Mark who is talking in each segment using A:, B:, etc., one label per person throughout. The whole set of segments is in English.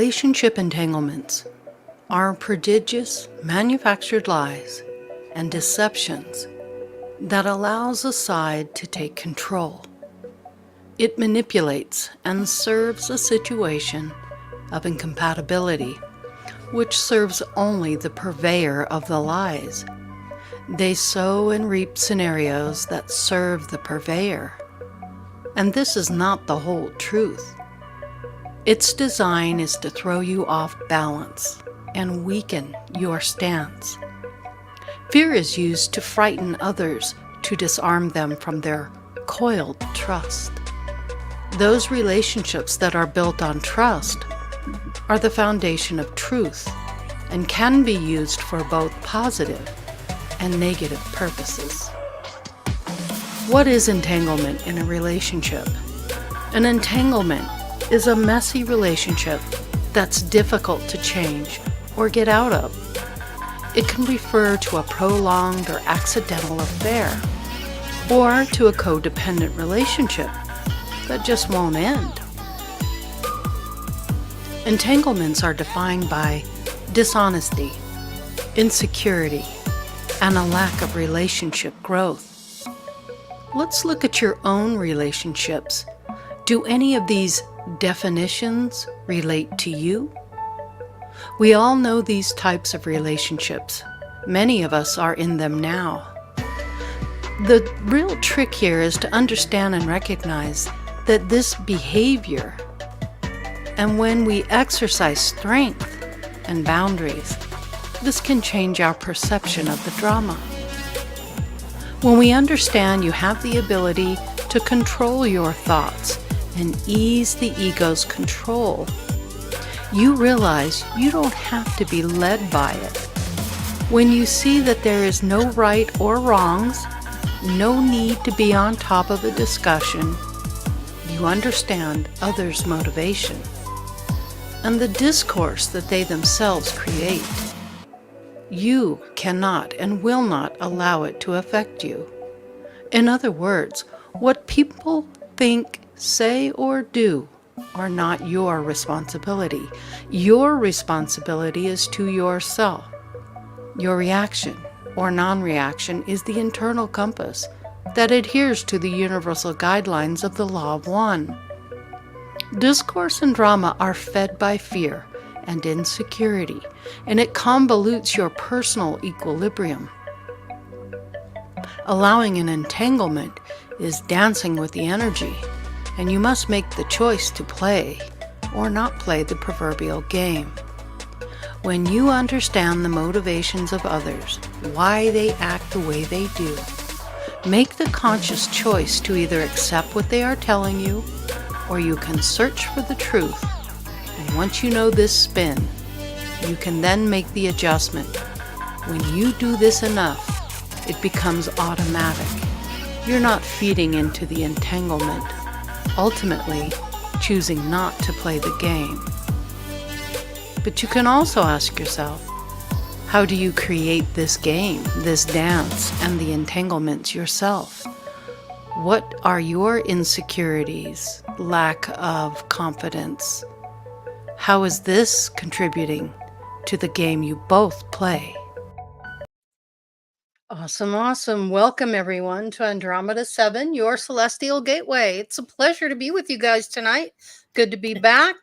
A: Relationship entanglements are prodigious manufactured lies and deceptions that allows a side to take control. It manipulates and serves a situation of incompatibility, which serves only the purveyor of the lies. They sow and reap scenarios that serve the purveyor. And this is not the whole truth. Its design is to throw you off balance and weaken your stance. Fear is used to frighten others, to disarm them from their coiled trust. Those relationships that are built on trust are the foundation of truth and can be used for both positive and negative purposes. What is entanglement in a relationship? An entanglement is a messy relationship that's difficult to change or get out of. It can refer to a prolonged or accidental affair, or to a codependent relationship that just won't end. Entanglements are defined by dishonesty, insecurity, and a lack of relationship growth. Let's look at your own relationships. Do any of these definitions relate to you? We all know these types of relationships. Many of us are in them now. The real trick here is to understand and recognize that this behavior, and when we exercise strength and boundaries, this can change our perception of the drama. When we understand you have the ability to control your thoughts and ease the ego's control, you realize you don't have to be led by it. When you see that there is no right or wrongs, no need to be on top of a discussion, you understand others' motivation and the discourse that they themselves create. You cannot and will not allow it to affect you. In other words, what people think, say, or do are not your responsibility. Your responsibility is to yourself. Your reaction or non-reaction is the internal compass that adheres to the universal guidelines of the Law of One. Discourse and drama are fed by fear and insecurity, and it convolutes your personal equilibrium. Allowing an entanglement is dancing with the energy, and you must make the choice to play or not play the proverbial game. When you understand the motivations of others, why they act the way they do, make the conscious choice to either accept what they are telling you, or you can search for the truth. And once you know this spin, you can then make the adjustment. When you do this enough, it becomes automatic. You're not feeding into the entanglement, ultimately choosing not to play the game. But you can also ask yourself, how do you create this game, this dance, and the entanglements yourself? What are your insecurities, lack of confidence? How is this contributing to the game you both play? Awesome, awesome. Welcome everyone to Andromeda 7, your celestial gateway. It's a pleasure to be with you guys tonight. Good to be back.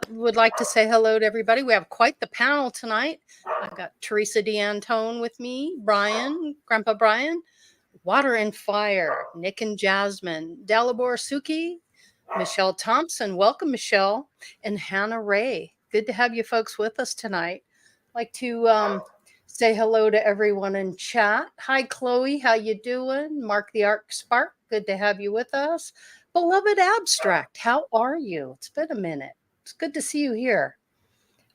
A: Would like to say hello to everybody. We have quite the panel tonight. I've got Theresa D'Antone with me, Brian, Grandpa Brian, Water and Fire, Nick and Jasmine, Dalibor Suki, Michelle Thompson. Welcome, Michelle, and Hannah Ray. Good to have you folks with us tonight. I'd like to say hello to everyone in chat. Hi, Chloe. How you doing? Mark the Arc Spark. Good to have you with us. Beloved Abstract, how are you? It's been a minute. It's good to see you here.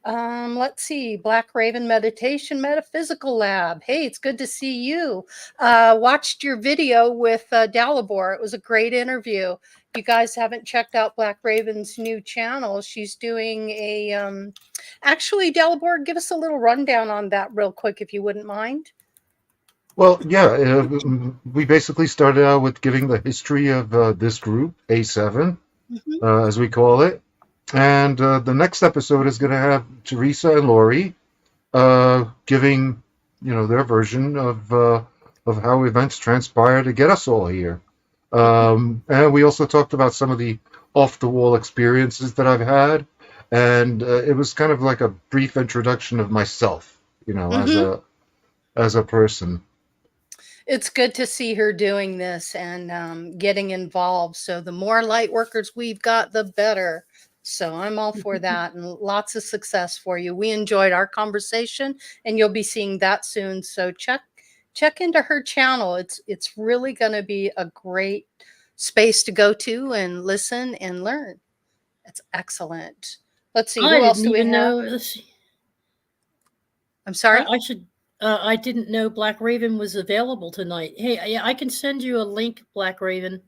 A: Let's see. Black Raven Meditation Metaphysical Lab. Hey, it's good to see you. Watched your video with Dalibor. It was a great interview. If you guys haven't checked out Black Raven's new channel, she's doing a... Actually, Dalibor, give us a little rundown on that real quick, if you wouldn't mind.
B: Well, yeah, we basically started out with giving the history of this group, A7, as we call it. And the next episode is going to have Theresa and Laurie giving, their version of how events transpire to get us all here. And we also talked about some of the off-the-wall experiences that I've had, and it was kind of like a brief introduction of myself, as a person.
A: It's good to see her doing this and getting involved. So the more light workers we've got, the better. So I'm all for that, and lots of success for you. We enjoyed our conversation, and you'll be seeing that soon. So check into her channel. It's really going to be a great space to go to and listen and learn. It's excellent. Let's see, who
C: I
A: else
C: didn't
A: do we
C: even
A: have?
C: know. Let's see.
A: I'm sorry.
C: I should. I didn't know Black Raven was available tonight. Hey, I can send you a link, Black Raven.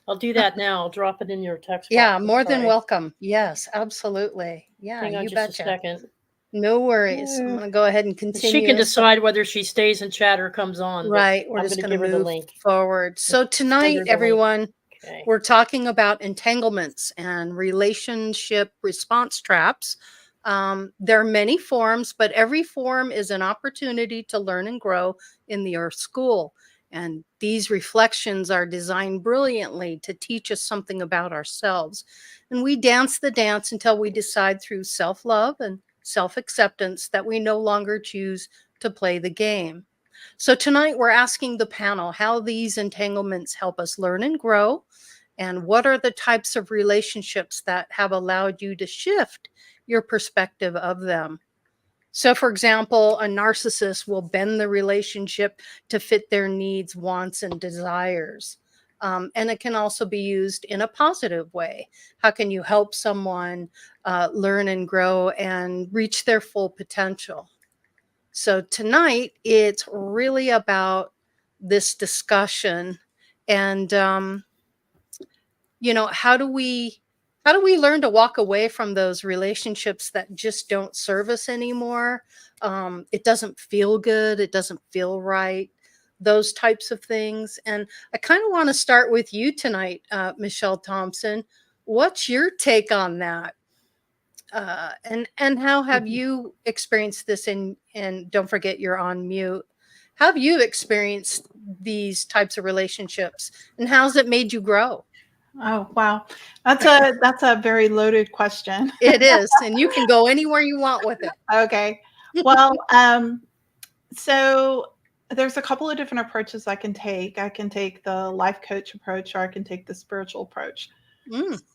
C: I'll do that now. I'll drop it in your text box.
A: Yeah, more than welcome. Yes, absolutely. Yeah,
C: Hang on
A: you
C: just
A: betcha.
C: a second.
A: No worries. I'm going to go ahead and continue.
C: She can decide whether she stays in chat or comes on.
A: Right. We're just going to move forward. So tonight, everyone, we're talking about entanglements and relationship response traps. There are many forms, but every form is an opportunity to learn and grow in the Earth School. And these reflections are designed brilliantly to teach us something about ourselves. And we dance the dance until we decide through self-love and self-acceptance that we no longer choose to play the game. So tonight we're asking the panel how these entanglements help us learn and grow, and what are the types of relationships that have allowed you to shift your perspective of them. So, for example, a narcissist will bend the relationship to fit their needs, wants, and desires. And it can also be used in a positive way. How can you help someone learn and grow and reach their full potential? So tonight, it's really about this discussion and, how do we learn to walk away from those relationships that just don't serve us anymore? It doesn't feel good. It doesn't feel right. Those types of things. And I kind of want to start with you tonight, Michelle Thompson. What's your take on that? And how have you experienced this? And don't forget, you're on mute. How have you experienced these types of relationships, and how's it made you grow?
D: Oh, wow. That's a very loaded question.
A: It is. And you can go anywhere you want with it.
D: Okay. Well, so there's a couple of different approaches I can take. I can take the life coach approach, or I can take the spiritual approach.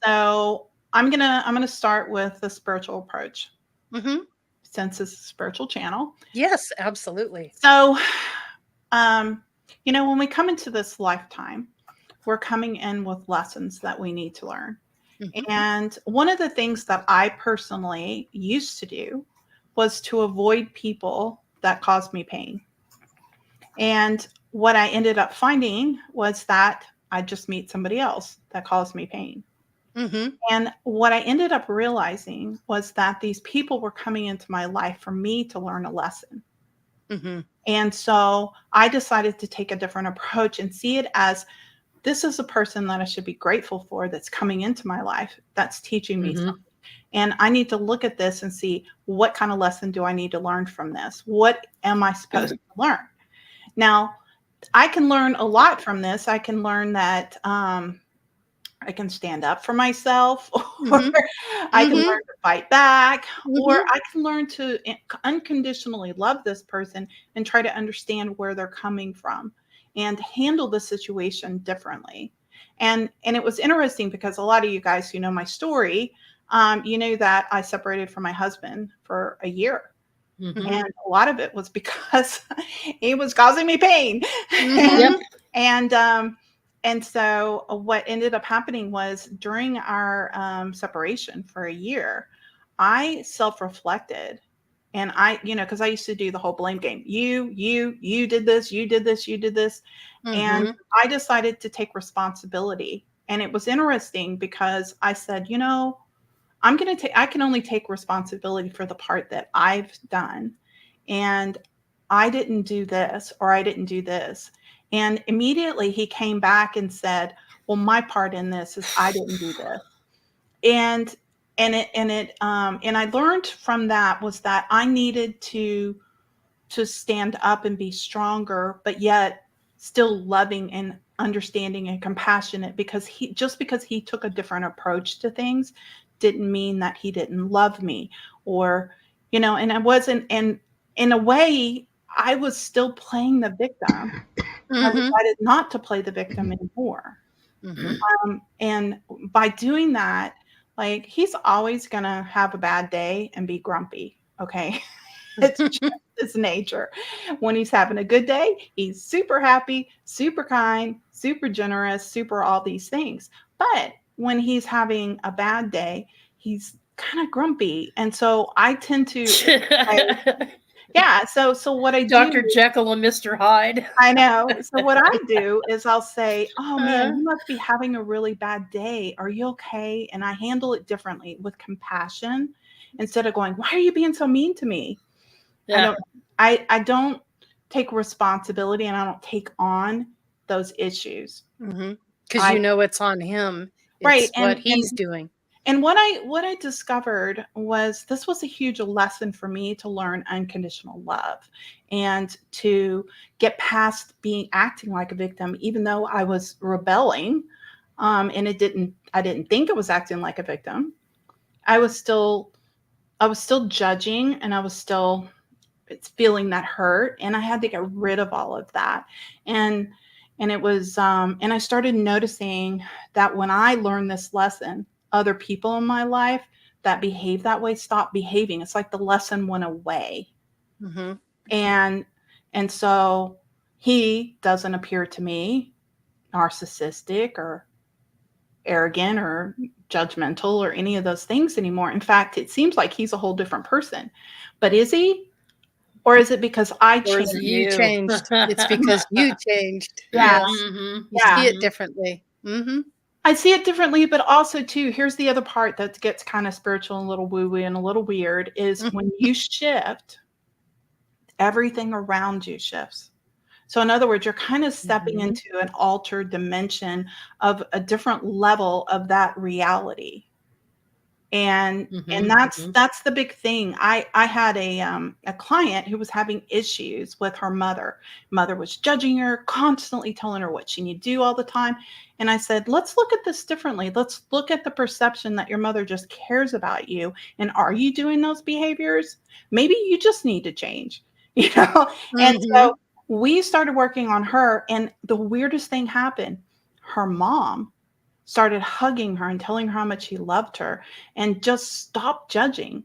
D: So I'm gonna start with the spiritual approach, since it's a spiritual channel.
A: Yes, absolutely.
D: So, when we come into this lifetime, we're coming in with lessons that we need to learn. And one of the things that I personally used to do was to avoid people that caused me pain. And what I ended up finding was that I just meet somebody else that caused me pain. And what I ended up realizing was that these people were coming into my life for me to learn a lesson. And so I decided to take a different approach and see it as, this is a person that I should be grateful for that's coming into my life, that's teaching me something. And I need to look at this and see, what kind of lesson do I need to learn from this? What am I supposed to learn? Now, I can learn a lot from this. I can learn that I can stand up for myself, or I can learn to fight back, or I can learn to unconditionally love this person and try to understand where they're coming from and handle the situation differently. And it was interesting because a lot of you guys who know my story, you know that I separated from my husband for a year. And a lot of it was because he was causing me pain. And so what ended up happening was, during our separation for a year, I self-reflected. And because I used to do the whole blame game. You did this, you did this, you did this. And I decided to take responsibility. And it was interesting because I said, I can only take responsibility for the part that I've done. And I didn't do this, or I didn't do this. And immediately he came back and said, well, my part in this is I didn't do this. and and I learned from that was that I needed to stand up and be stronger, but yet still loving and understanding and compassionate, because because he took a different approach to things didn't mean that he didn't love me, or, and I wasn't, and in a way I was still playing the victim. I
A: Mm-hmm.
D: decided not to play the victim anymore.
A: Mm-hmm.
D: And by doing that, like, he's always going to have a bad day and be grumpy. Okay. It's just his nature. When he's having a good day, he's super happy, super kind, super generous, super all these things. But when he's having a bad day, he's kind of grumpy. And so I tend to, yeah. So what I do,
C: Dr. Jekyll and Mr. Hyde.
D: I know. So what I do is I'll say, "Oh man, you must be having a really bad day. Are you okay?" And I handle it differently, with compassion, instead of going, "Why are you being so mean to me?"
C: Yeah.
D: I don't take responsibility, and I don't take on those issues.
A: Mm-hmm. Because it's on him. It's
D: Right.
A: what he's doing.
D: And what I discovered was this was a huge lesson for me, to learn unconditional love and to get past acting like a victim, even though I was rebelling. And I didn't think it was acting like a victim. I was still judging, and I was still feeling that hurt, and I had to get rid of all of that. And it was and I started noticing that when I learned this lesson, other people in my life that behave that way stopped behaving. It's like the lesson went away.
A: Mm-hmm.
D: And so he doesn't appear to me narcissistic or arrogant or judgmental or any of those things anymore. In fact, it seems like he's a whole different person. But is he? Or is it because I
C: Or is
D: changed?
C: it
A: You changed. It's because you changed.
D: Yeah.
C: Mhm.
A: You see it differently. Mm-hmm.
D: I see it differently, but also too, here's the other part that gets kind of spiritual and a little woo-woo and a little weird, is when you shift, everything around you shifts. So in other words, you're kind of stepping into an altered dimension of a different level of that reality. And that's the big thing. I had a client who was having issues with her mother. Mother was judging her, constantly telling her what she needed to do all the time. And I said, let's look at this differently. Let's look at the perception that your mother just cares about you. And are you doing those behaviors? Maybe you just need to change, And so we started working on her, and the weirdest thing happened. Her mom started hugging her and telling her how much he loved her, and just stopped judging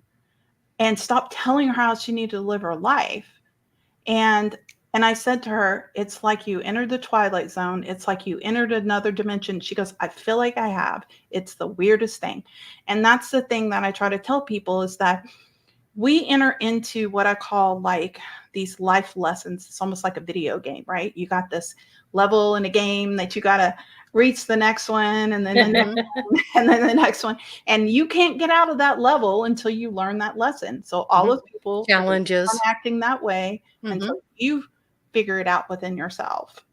D: and stopped telling her how she needed to live her life. And I said to her, it's like you entered the twilight zone. It's like you entered another dimension. She goes, I feel like I have. It's the weirdest thing. And that's the thing that I try to tell people, is that we enter into what I call like these life lessons. It's almost like a video game, right? You got this level in a game that you got to reach the next one, and then the next one, and then the next one. And you can't get out of that level until you learn that lesson. So all of people
A: Challenges.
D: are acting that way until you figure it out within yourself.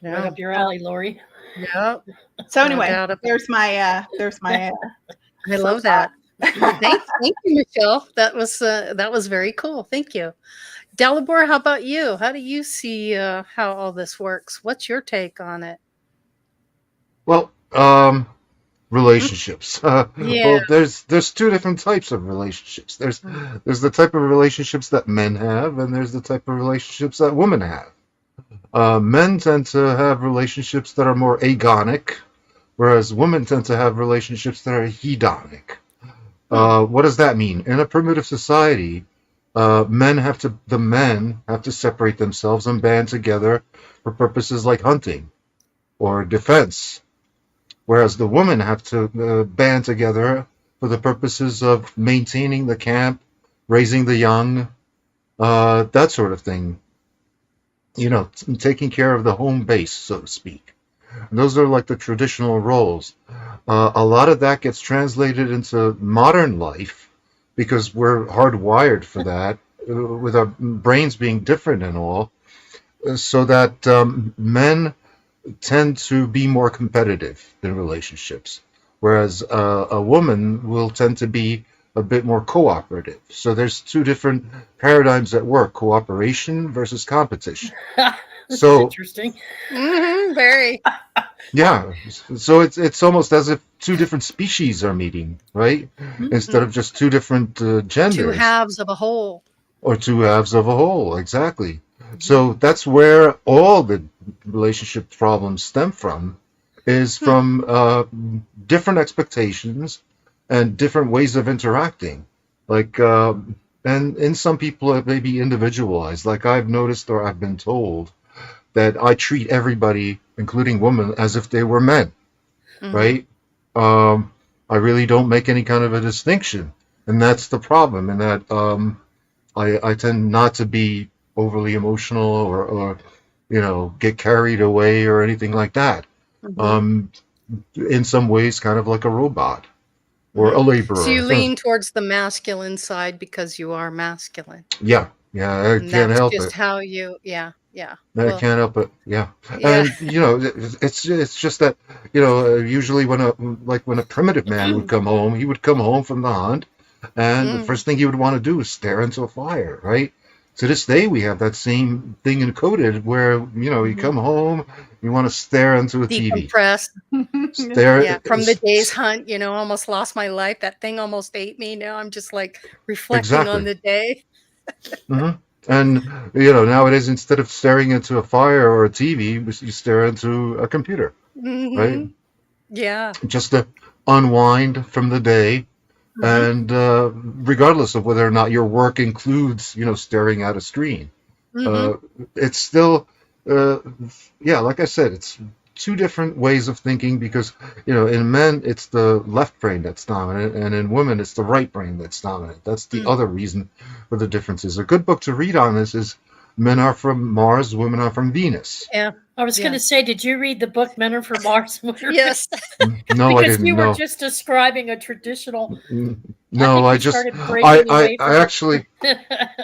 C: Right up your alley, Laurie.
A: Yep.
D: So anyway, there's my
A: I love that. Thank you, Michelle. That was very cool. Thank you. Dalibor, how about you? How do you see how all this works? What's your take on it?
B: Well, relationships. Well, there's two different types of relationships. There's the type of relationships that men have, and there's the type of relationships that women have. Men tend to have relationships that are more agonic, whereas women tend to have relationships that are hedonic. What does that mean? In a primitive society, the men have to separate themselves and band together for purposes like hunting or defense, whereas the women have to band together for the purposes of maintaining the camp, raising the young, that sort of thing. Taking care of the home base, so to speak. And those are like the traditional roles. A lot of that gets translated into modern life because we're hardwired for that, with our brains being different and all, so that men tend to be more competitive in relationships. whereas a woman will tend to be a bit more cooperative. So there's two different paradigms at work: cooperation versus competition.
C: This is
B: So
C: interesting.
A: Very.
B: yeah, so it's almost as if two different species are meeting, right? Instead of just two different
A: Two
B: genders.
A: halves of a whole.
B: Or two halves of a whole, exactly. So that's where all the relationship problems stem from, is from different expectations and different ways of interacting. Like, and in some people it may be individualized. Like I've noticed, or I've been told, that I treat everybody, including women, as if they were men, right? I really don't make any kind of a distinction, and that's the problem. And that I tend not to be overly emotional or get carried away or anything like that. In some ways, kind of like a robot or a
A: So
B: laborer.
A: you lean towards the masculine side because you are masculine.
B: Yeah, I
A: And
B: can't
A: that's
B: help
A: just
B: it.
A: how you, yeah.
B: I
A: Well,
B: can't help it. Yeah,
A: yeah.
B: and it's just that usually when a primitive man would come home, he would come home from the hunt, and the first thing he would want to do is stare into a fire, right? To this day, we have that same thing encoded where you come home, you want to stare into a TV,
A: Decompress.
B: stare.
A: Yeah. From the day's hunt, almost lost my life. That thing almost ate me. Now I'm just like reflecting on
B: Exactly.
A: the day.
B: hmm And nowadays, instead of staring into a fire or a TV, you stare into a computer, right?
A: Yeah.
B: Just to unwind from the day. And regardless of whether or not your work includes, staring at a screen, it's still, like I said, it's two different ways of thinking because, in men, it's the left brain that's dominant, and in women, it's the right brain that's dominant. That's the other reason for the differences. A good book to read on this is Men Are From Mars, Women Are From Venus.
A: Yeah.
C: I was going to say, did you read the book Men Are From Mars?
A: Yes.
B: No, I
C: Because
B: didn't.
C: you were
B: No.
C: just describing a traditional.
B: No,
C: I
B: I
C: think you
B: just,
C: started breaking away from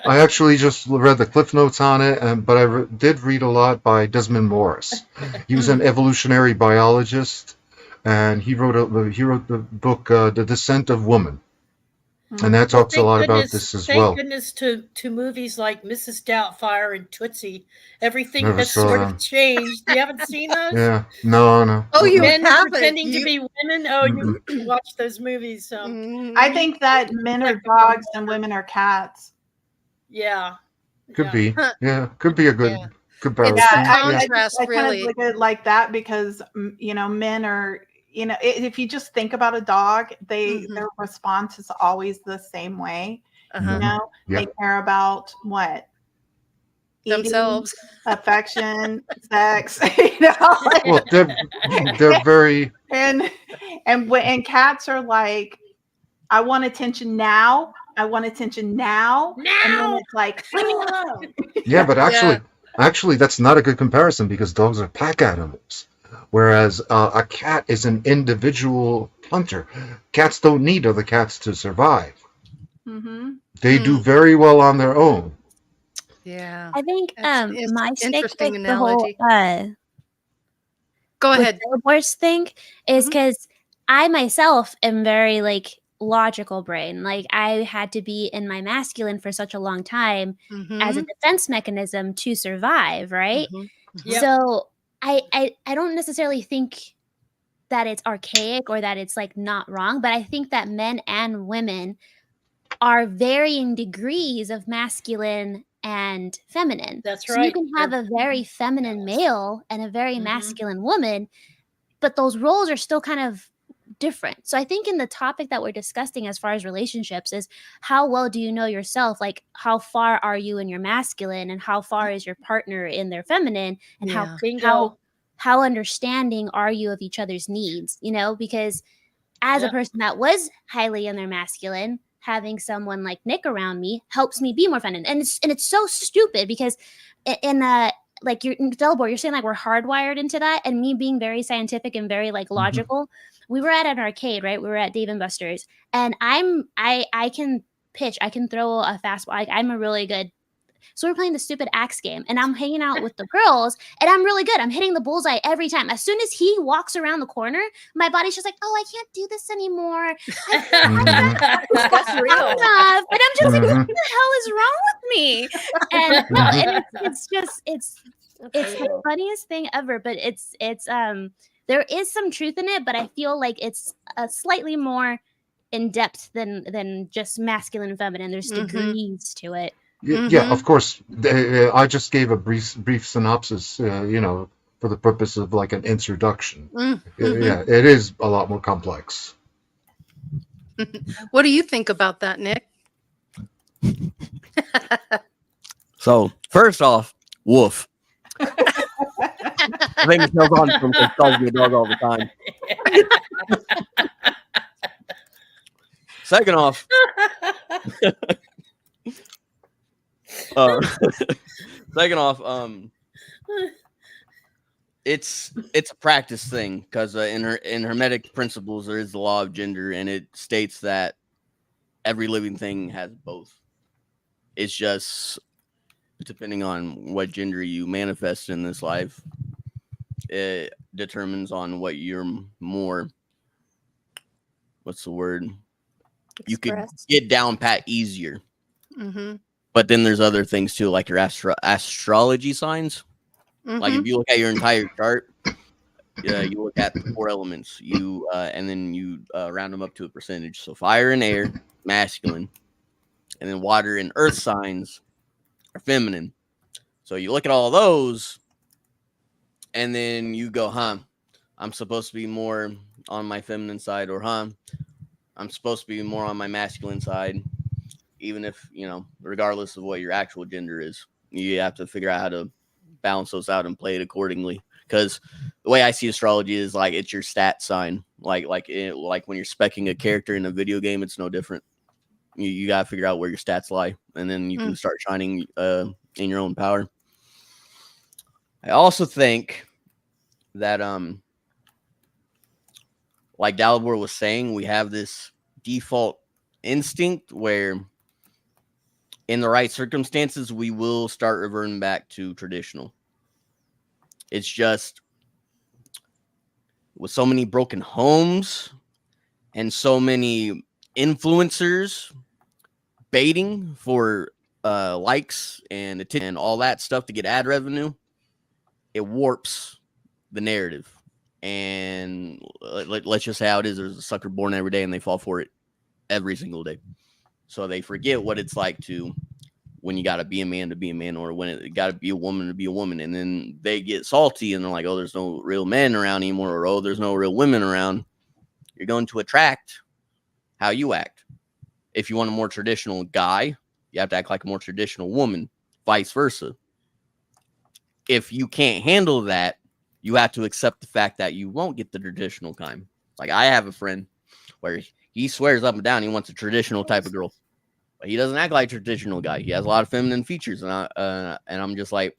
B: I actually just read the cliff notes on it, but I did read a lot by Desmond Morris. He was an evolutionary biologist, and he wrote the book The Descent of Woman, and that talks a lot about this as
C: thank
B: well.
C: goodness to movies like Mrs. Doubtfire and Tootsie. Everything
B: Never
C: has
B: saw
C: sort
B: them.
C: of changed. You haven't seen those?
B: Yeah, no.
A: Oh, you
C: Men
A: haven't.
C: pretending to be women. Oh, you watch those movies.
D: I think that men are dogs and women are cats.
C: Yeah.
B: Could be. Yeah, could be a good
A: Yeah.
B: comparison.
A: It's the
D: Yeah,
A: contrast,
D: I kind
A: really.
D: of look at it like that because men are if you just think about a dog, their response is always the same way.
A: Uh-huh.
D: They care about what?
A: Themselves.
D: Eating, affection, sex.
B: Well, they're very.
D: and cats are like, I want attention now. I want attention now. And then it's like, leave me alone.
B: Yeah, but actually, that's not a good comparison because dogs are pack animals, whereas a cat is an individual hunter. Cats don't need other cats to survive. They do very well on their own.
A: Yeah.
E: I think
A: It's
E: my
A: an
E: stick
A: interesting
E: with the whole
A: analogy. Go
E: with
A: ahead.
E: Billboards thing is because I myself am very logical brain. Like I had to be in my masculine for such a long time as a defense mechanism to survive, right?
C: Yep.
E: So I don't necessarily think that it's archaic or that it's not wrong, but I think that men and women are varying degrees of masculine and feminine.
C: That's
E: So
C: right.
E: you can have a very feminine male and a very masculine woman, but those roles are still kind of different. So I think in the topic that we're discussing as far as relationships is how well do you know yourself? Like how far are you in your masculine and how far is your partner in their feminine, and how understanding are you of each other's needs, because as a person that was highly in their masculine, having someone like Nick around me helps me be more feminine. And it's so stupid because in you're in Delbor, you're saying we're hardwired into that, and me being very scientific and very logical. We were at an arcade, right? We were at Dave and Buster's, and I can pitch, I can throw a fastball. I'm a really good So we're playing the stupid axe game, and I'm hanging out with the girls, and I'm really good. I'm hitting the bullseye every time. As soon as he walks around the corner, my body's just like, oh, I can't do this anymore.
F: That's real.
E: Enough. And I'm just like,
B: Mhm.
E: what the hell is wrong with me? And no, and it's just it's the funniest thing ever. But it's there is some truth in it, but I feel like it's slightly more in depth than just masculine and feminine. There's degrees to it.
B: Yeah, of course. I just gave a brief synopsis, for the purpose of like an introduction. Yeah, it is a lot more complex.
A: What do you think about that, Nick?
G: So first off, woof. I think Michelle's on from because calls me a dog all the time. Second off, it's a practice thing because in Hermetic principles there is the law of gender, and it states that every living thing has both. It's just depending on what gender you manifest in this life, it determines on what you're more. What's the word? You could get down pat easier. But then there's other things too, like your astrology signs. Like if you look at your entire chart, you look at the 4 elements, and then you round them up to a percentage. So fire and air, masculine, and then water and earth signs are feminine. So you look at all those, and then you go, I'm supposed to be more on my feminine side, or I'm supposed to be more on my masculine side. Even if, regardless of what your actual gender is, you have to figure out how to balance those out and play it accordingly. Because the way I see astrology is like it's your stat sign. Like when you're speccing a character in a video game, it's no different. You got to figure out where your stats lie, and then you can start shining in your own power. I also think that, like Dalibor was saying, we have this default instinct where in the right circumstances, we will start reverting back to traditional. It's just with so many broken homes and so many influencers baiting for likes and attention and all that stuff to get ad revenue, it warps the narrative. And let's just say how it is. There's a sucker born every day and they fall for it every single day. So they forget what it's like to when you got to be a man to be a man, or when it got to be a woman to be a woman. And then they get salty and they're like, oh, there's no real men around anymore, or oh, there's no real women around. You're going to attract how you act. If you want a more traditional guy, you have to act like a more traditional woman, vice versa. If you can't handle that, you have to accept the fact that you won't get the traditional kind. Like I have a friend where he swears up and down he wants a traditional type of girl, but he doesn't act like a traditional guy. He has a lot of feminine features, and I'm just like,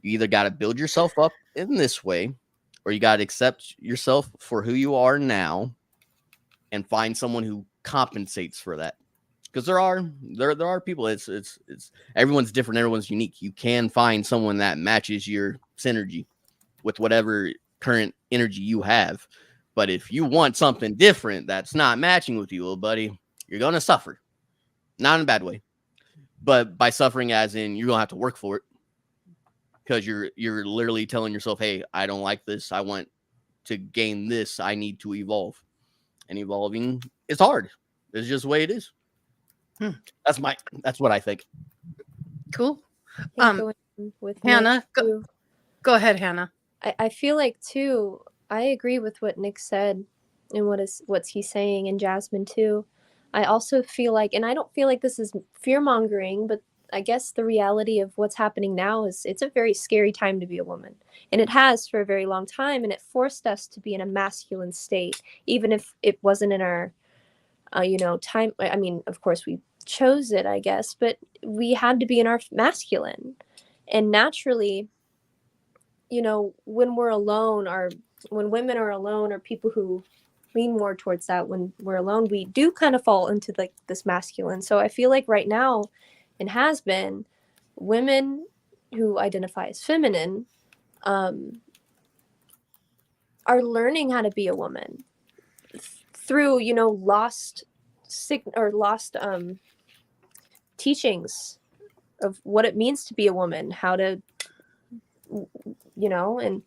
G: you either got to build yourself up in this way, or you got to accept yourself for who you are now, and find someone who compensates for that. Because there are people. It's everyone's different. Everyone's unique. You can find someone that matches your synergy with whatever current energy you have. But if you want something different that's not matching with you, little buddy, you're going to suffer. Not in a bad way, but by suffering as in you're going to have to work for it, because you're literally telling yourself, hey, I don't like this. I want to gain this. I need to evolve. And evolving is hard. It's just the way it is. That's what I think.
A: Cool.
F: With
A: Hannah,
F: Nick,
A: go ahead, Hannah.
F: I feel like too, I agree with what Nick said and what's he's saying, and Jasmine too. I also feel like, and I don't feel like this is fear mongering, but I guess the reality of what's happening now is it's a very scary time to be a woman, and it has for a very long time, and it forced us to be in a masculine state, even if it wasn't in our time. I mean, of course we chose it, I guess, but we had to be in our masculine. And naturally, when we're alone, or when women are alone, or people who lean more towards that, when we're alone, we do kind of fall into like this masculine. So I feel like right now, and has been, women who identify as feminine are learning how to be a woman through, you know, lost teachings of what it means to be a woman, how to, you know, and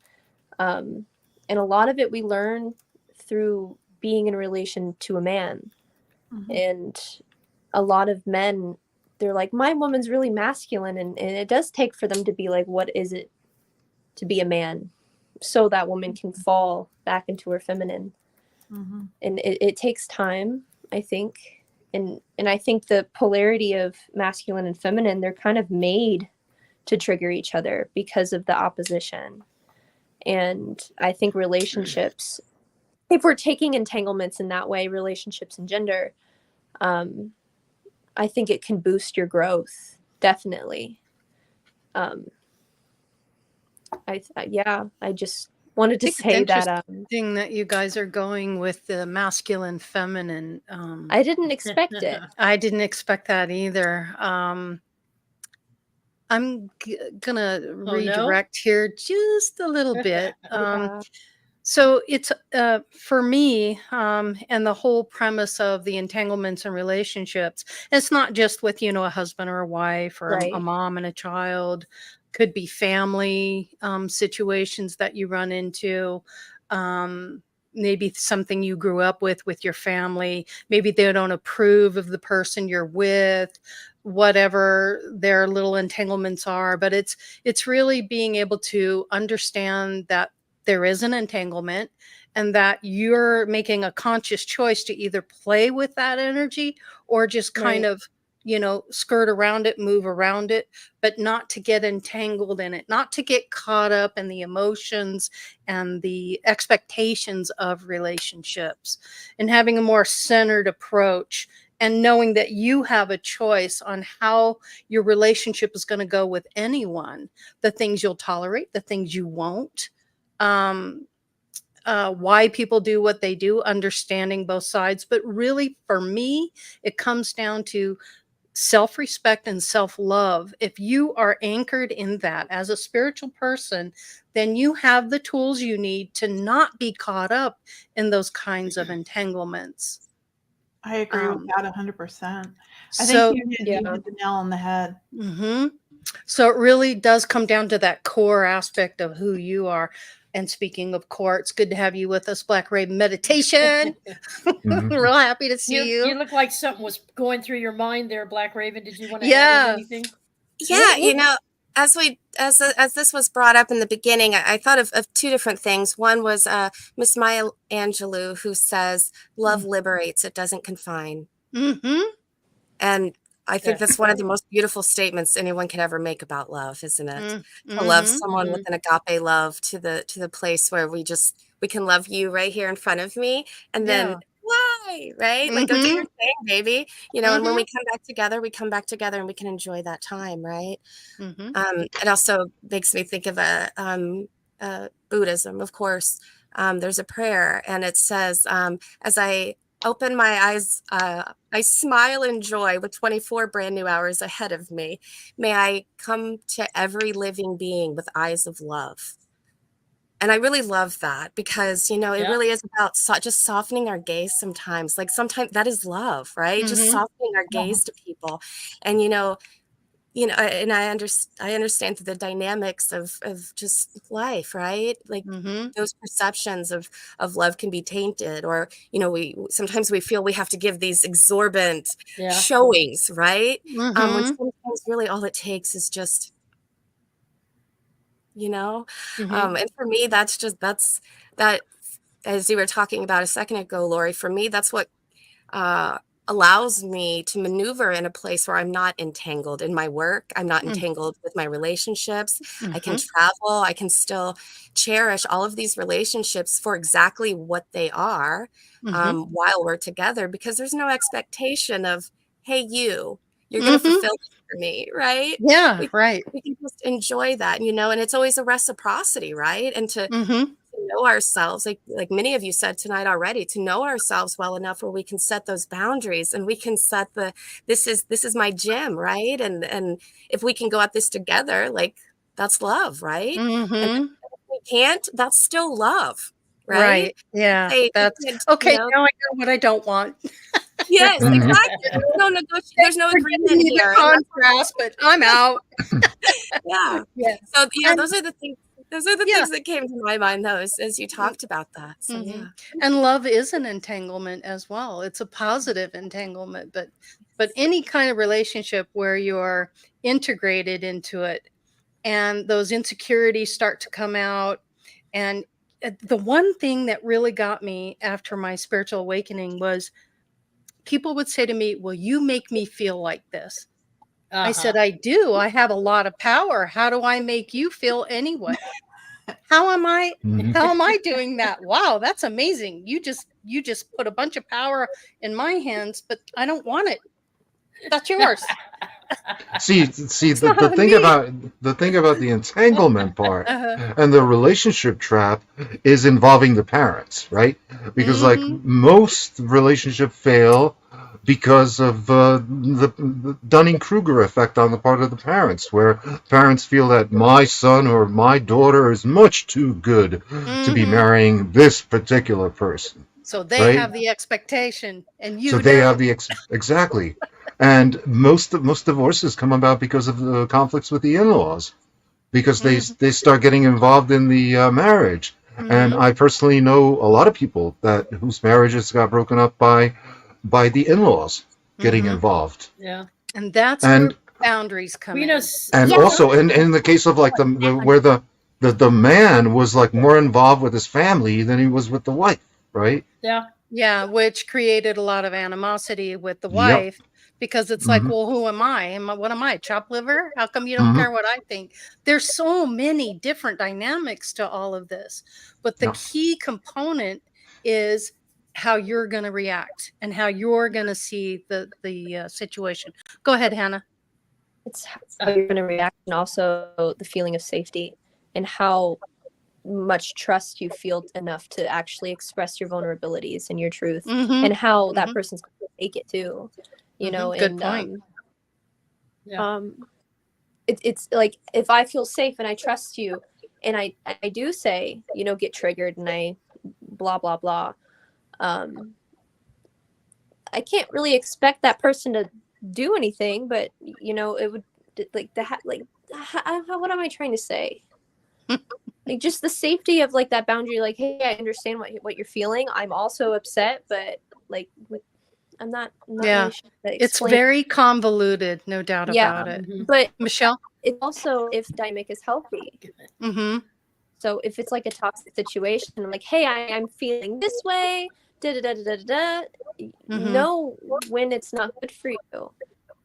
F: a lot of it we learn through being in relation to a man.
D: Mm-hmm.
F: And a lot of men, they're like, my woman's really masculine, and it does take for them to be like, what is it to be a man, so that woman can fall back into her feminine.
D: Mm-hmm.
F: And it takes time, I think. And I think the polarity of masculine and feminine, they're kind of made to trigger each other because of the opposition. And I think relationships, if we're taking entanglements in that way, relationships and gender, I think it can boost your growth, definitely. I just wanted to
A: I think it's
F: say that
A: interesting that you guys are going with the masculine, feminine.
F: I didn't expect it.
A: I didn't expect that either. I'm gonna
C: no?
A: redirect here just a little bit.
F: Yeah.
A: So it's for me, and the whole premise of the entanglements and relationships. It's not just with, you know, a husband or a wife or
F: Right.
A: a mom and a child. Could be family situations that you run into. Maybe something you grew up with your family. Maybe they don't approve of the person you're with. Whatever their little entanglements are, but it's really being able to understand that there is an entanglement and that you're making a conscious choice to either play with that energy or just kind
F: Right.
A: of, you know, skirt around it, move around it, but not to get entangled in it, not to get caught up in the emotions and the expectations of relationships, and having a more centered approach and knowing that you have a choice on how your relationship is going to go with anyone, the things you'll tolerate, the things you won't, why people do what they do, understanding both sides. But really, for me, it comes down to self-respect and self-love. If you are anchored in that as a spiritual person, then you have the tools you need to not be caught up in those kinds of entanglements.
D: I agree with
A: Um,
D: that 100%. I think
A: so,
D: you
F: Yeah.
D: hit the nail on the head.
A: So it really does come down to that core aspect of who you are. And speaking of core, it's good to have you with us, Black Raven Meditation.
B: Mhm.
A: Real happy to see
C: You
A: you.
C: look like something was going through your mind there, Black Raven. Did you want to add
A: Yeah.
C: in anything?
H: Yeah, you know, as this was brought up in the beginning, I thought of two different things. One was Miss Maya Angelou, who says, "Love liberates; it doesn't confine."
A: Mm-hmm.
H: And I think
C: Yeah.
H: that's one of the most beautiful statements anyone can ever make about love, isn't it?
A: Mm-hmm.
H: To love someone with an agape love to the place where we can love you right here in front of me, and then why, right? Like, go do your thing, baby. You know, and when we come back together and we can enjoy that time, right? It also makes me think of Buddhism, of course. There's a prayer, and it says, as I open my eyes, I smile in joy with 24 brand new hours ahead of me. May I come to every living being with eyes of love. And I really love that because, you know, it really is about just softening our gaze sometimes. Like sometimes that is love, right? Just softening our gaze to people. And, and I understand the dynamics of just life, right? Like those perceptions of love can be tainted, or, you know, sometimes we feel we have to give these exorbitant showings, right? When sometimes really all it takes is just, you know, and for me, that's that, as you were talking about a second ago, Laurie, for me, that's what allows me to maneuver in a place where I'm not entangled in my work. I'm not entangled with my relationships. I can travel. I can still cherish all of these relationships for exactly what they are while we're together, because there's no expectation of, hey, you're going to fulfill it for me, right?
A: Yeah, right.
H: We can just enjoy that, you know, and it's always a reciprocity, right? And to know ourselves, like many of you said tonight already, to know ourselves well enough where we can set those boundaries and we can set this is my gym, right? And if we can go at this together, like that's love, right? And
A: Mm-hmm.
H: if we can't, that's still love, right?
A: Right. Yeah.
H: Say,
A: That's
H: you
A: okay.
H: know,
A: Now I know what I don't want.
H: yes,
B: Mhm.
H: exactly. There's no agreement
A: Need
H: here.
A: the
H: And
A: contrast, but I'm out.
H: yeah.
A: Yeah.
H: So,
A: And
H: those are the things. Those are the
A: yeah.
H: things that came to my mind, though, as you talked about that. So,
A: Mhm.
H: yeah.
A: And love is an entanglement as well. It's a positive entanglement, but any kind of relationship where you're integrated into it and those insecurities start to come out. And the one thing that really got me after my spiritual awakening was people would say to me, "Well, you make me feel like this." I said, "I do. I have a lot of power. How do I make you feel anyway? How am I
B: Mhm.
A: how am I doing that? Wow, that's amazing. You just put a bunch of power in my hands, but I don't want it. That's yours."
B: See,
A: It's
B: the,
A: not
B: the
A: on
B: thing
A: me.
B: about the thing about the entanglement part
A: Uh-huh.
B: and the relationship trap is involving the parents, right? Because like
A: Mhm.
B: most relationship fail because of the Dunning-Kruger effect on the part of the parents, where parents feel that my son or my daughter is much too good to be
A: Mhm.
B: marrying this particular person,
A: So they
B: right?
A: have the expectation and
B: So
A: you
B: they have
A: don't.
B: the exactly, and most divorces come about because of the conflicts with the in-laws, because
A: Mhm.
B: they start getting involved in the marriage. And
A: Mhm.
B: I personally know a lot of people that whose marriages got broken up by the in-laws getting
A: Mhm.
B: involved,
C: Yeah.
A: And that's where
B: and
A: boundaries come
C: You know,
A: in.
B: and
E: Yeah.
B: also in the case of like the where the man was like more involved with his family than he was with the wife, right?
C: yeah.
A: Yeah, which created a lot of animosity with the
B: Yep.
A: wife because it's like,
B: Hmm.
A: well, who am I? What am I? Chopped liver? How come you don't
B: Hmm.
A: care what I think? There's so many different dynamics to all of this. But the
B: Yeah.
A: key component is how you're going to react and how you're going to see the situation. Go ahead, Hannah.
F: It's how you're going to react, and also the feeling of safety and how much trust you feel enough to actually express your vulnerabilities and your truth,
A: Mm-hmm.
F: and how that
A: Mm-hmm.
F: person's going to take it too,
A: Mm-hmm. Good
F: and
A: point.
C: Yeah.
F: it's like if I feel safe and I trust you, and I do say, get triggered, and I blah blah blah, I can't really expect that person to do anything, but it would like that, like what am I trying to say? Like just the safety of like that boundary, like, hey, I understand what you're feeling. I'm also upset, but like I'm not
A: Yeah.
F: really sure how to
A: It's
F: explain.
A: very convoluted, no doubt
F: Yeah,
A: about it.
C: Mhm.
F: but
A: Michelle?
F: it's also if the dynamic is healthy.
A: Mm-hmm.
F: So if it's like a toxic situation, like, hey, I'm feeling this way, da da da da da da,
A: Mm-hmm.
F: know when it's not good for you.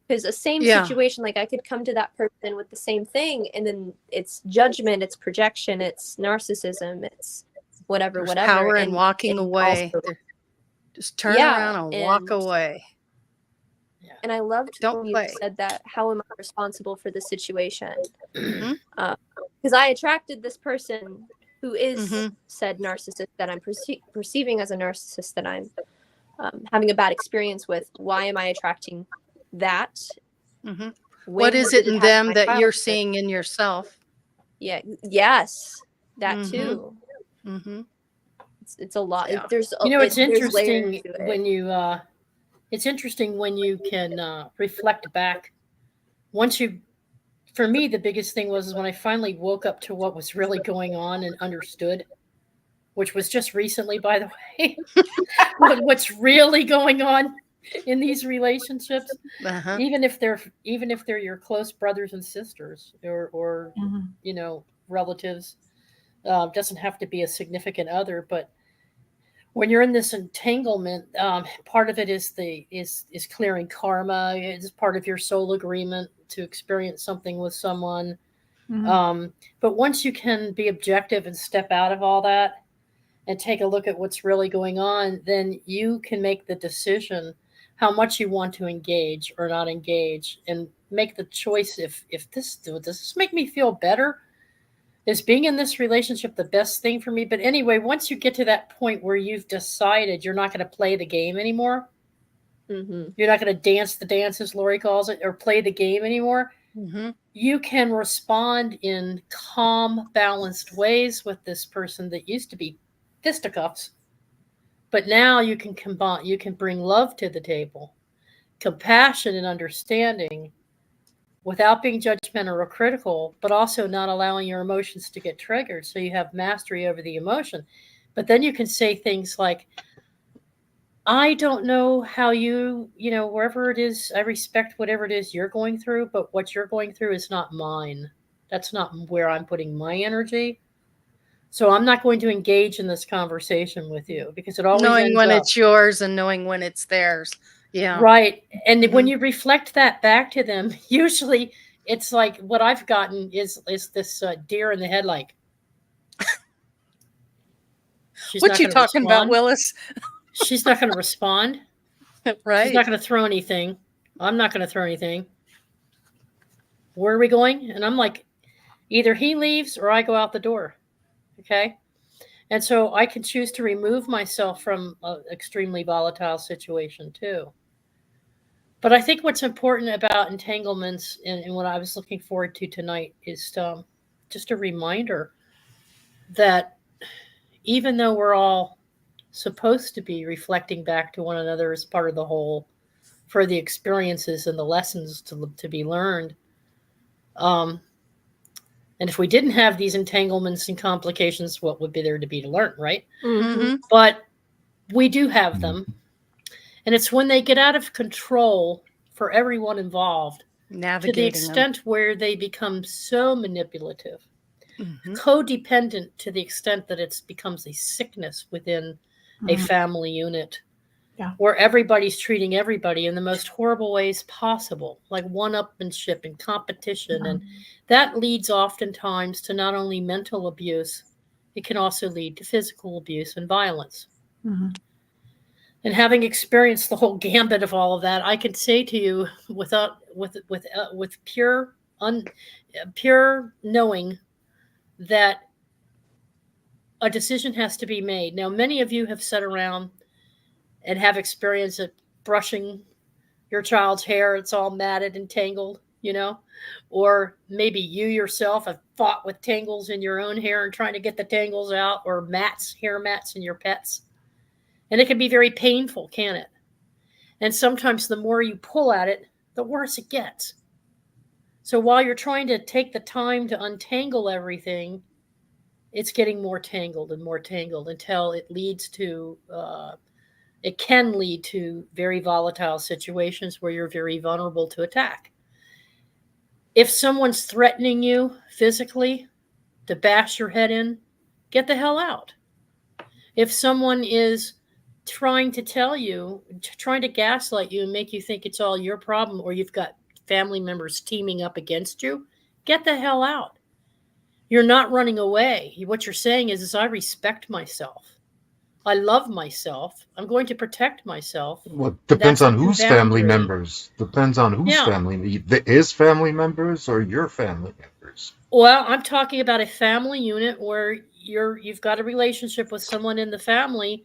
F: Because the same
A: Yeah.
F: situation, like I could come to that person with the same thing, and then it's judgment, it's projection, it's narcissism, it's whatever,
A: There's
F: whatever,
A: power in walking away.
F: also,
A: Just turn
F: yeah,
A: around and walk
F: and
A: away.
F: and I loved
A: Don't
F: when you
A: play.
F: said that. How am I responsible for the situation?
A: Mm-hmm.
F: Because I attracted this person who is
A: Mm-hmm.
F: said narcissist that I'm perceiving as a narcissist that I'm having a bad experience with. Why am I attracting that?
A: Mm-hmm.
F: When
A: What is
F: did
A: it in
F: happen
A: them
F: my
A: that you're
F: childhood?
A: seeing in yourself?
F: Yeah. Yes. That
A: Mm-hmm.
F: too.
A: Mm-hmm.
F: It's a lot.
A: Yeah.
F: There's
C: It's
F: there's layers
C: interesting
F: to it.
C: when you it's interesting when you can reflect back. Once you, for me, the biggest thing was when I finally woke up to what was really going on and understood, which was just recently, by the way, what's really going on in these relationships,
A: Uh-huh.
C: even if they're your close brothers and sisters or relatives. Doesn't have to be a significant other, but when you're in this entanglement, part of it is clearing karma. It's part of your soul agreement to experience something with someone. But once you can be objective and step out of all that and take a look at what's really going on, then you can make the decision how much you want to engage or not engage, and make the choice if does this make me feel better Is being in this relationship the best thing for me? But anyway, once you get to that point where you've decided you're not going to play the game anymore, you're not going to dance the dance, as Laurie calls it, or play the game anymore, you can respond in calm, balanced ways with this person that used to be fisticuffs. But now you can combine, you can bring love to the table, compassion and understanding, without being judgmental or critical, but also not allowing your emotions to get triggered. So you have mastery over the emotion. But then you can say things like, I don't know how you know, wherever it is, I respect whatever it is you're going through, but what you're going through is not mine. That's not where I'm putting my energy. So I'm not going to engage in this conversation with you, because it always
A: Knowing
C: ends
A: when
C: up,
A: it's yours and knowing when it's theirs. Yeah.
C: right. And when you reflect that back to them, usually it's like what I've gotten is this deer in the headlight.
A: What you talking about, Willis?
C: She's not going to respond.
A: Right.
C: She's not going to throw anything. I'm not going to throw anything. Where are we going? And I'm like, either he leaves or I go out the door. Okay. And so I can choose to remove myself from an extremely volatile situation too. But I think what's important about entanglements and what I was looking forward to tonight is just a reminder that even though we're all supposed to be reflecting back to one another as part of the whole for the experiences and the lessons to be learned, and if we didn't have these entanglements and complications, what would be there to be to learn, right? But we do have them. And it's when they get out of control for everyone involved, to the extent where they become so manipulative, codependent, to the extent that it becomes a sickness within a family unit, where everybody's treating everybody in the most horrible ways possible, like one-upmanship and competition. And that leads oftentimes to not only mental abuse, it can also lead to physical abuse and violence. And having experienced the whole gambit of all of that, I can say to you, with pure knowing that a decision has to be made. Now, many of you have sat around and have experience at brushing your child's hair. It's all matted and tangled, you know, or maybe you yourself have fought with tangles in your own hair and trying to get the tangles out, or hair mats in your pets. And it can be very painful, can it? And sometimes the more you pull at it, the worse it gets. So while you're trying to take the time to untangle everything, it's getting more tangled and more tangled until it leads to, it can lead to very volatile situations where you're very vulnerable to attack. If someone's threatening you physically to bash your head in, get the hell out. If someone is trying to tell you, trying to gaslight you and make you think it's all your problem, or you've got family members teaming up against you, get the hell out. You're not running away. What you're saying is I respect myself. I love myself. I'm going to protect myself.
B: Well, depends on whose family members. Depends on whose family. His family members or your family members?
C: Well, I'm talking about a family unit where you've got a relationship with someone in the family,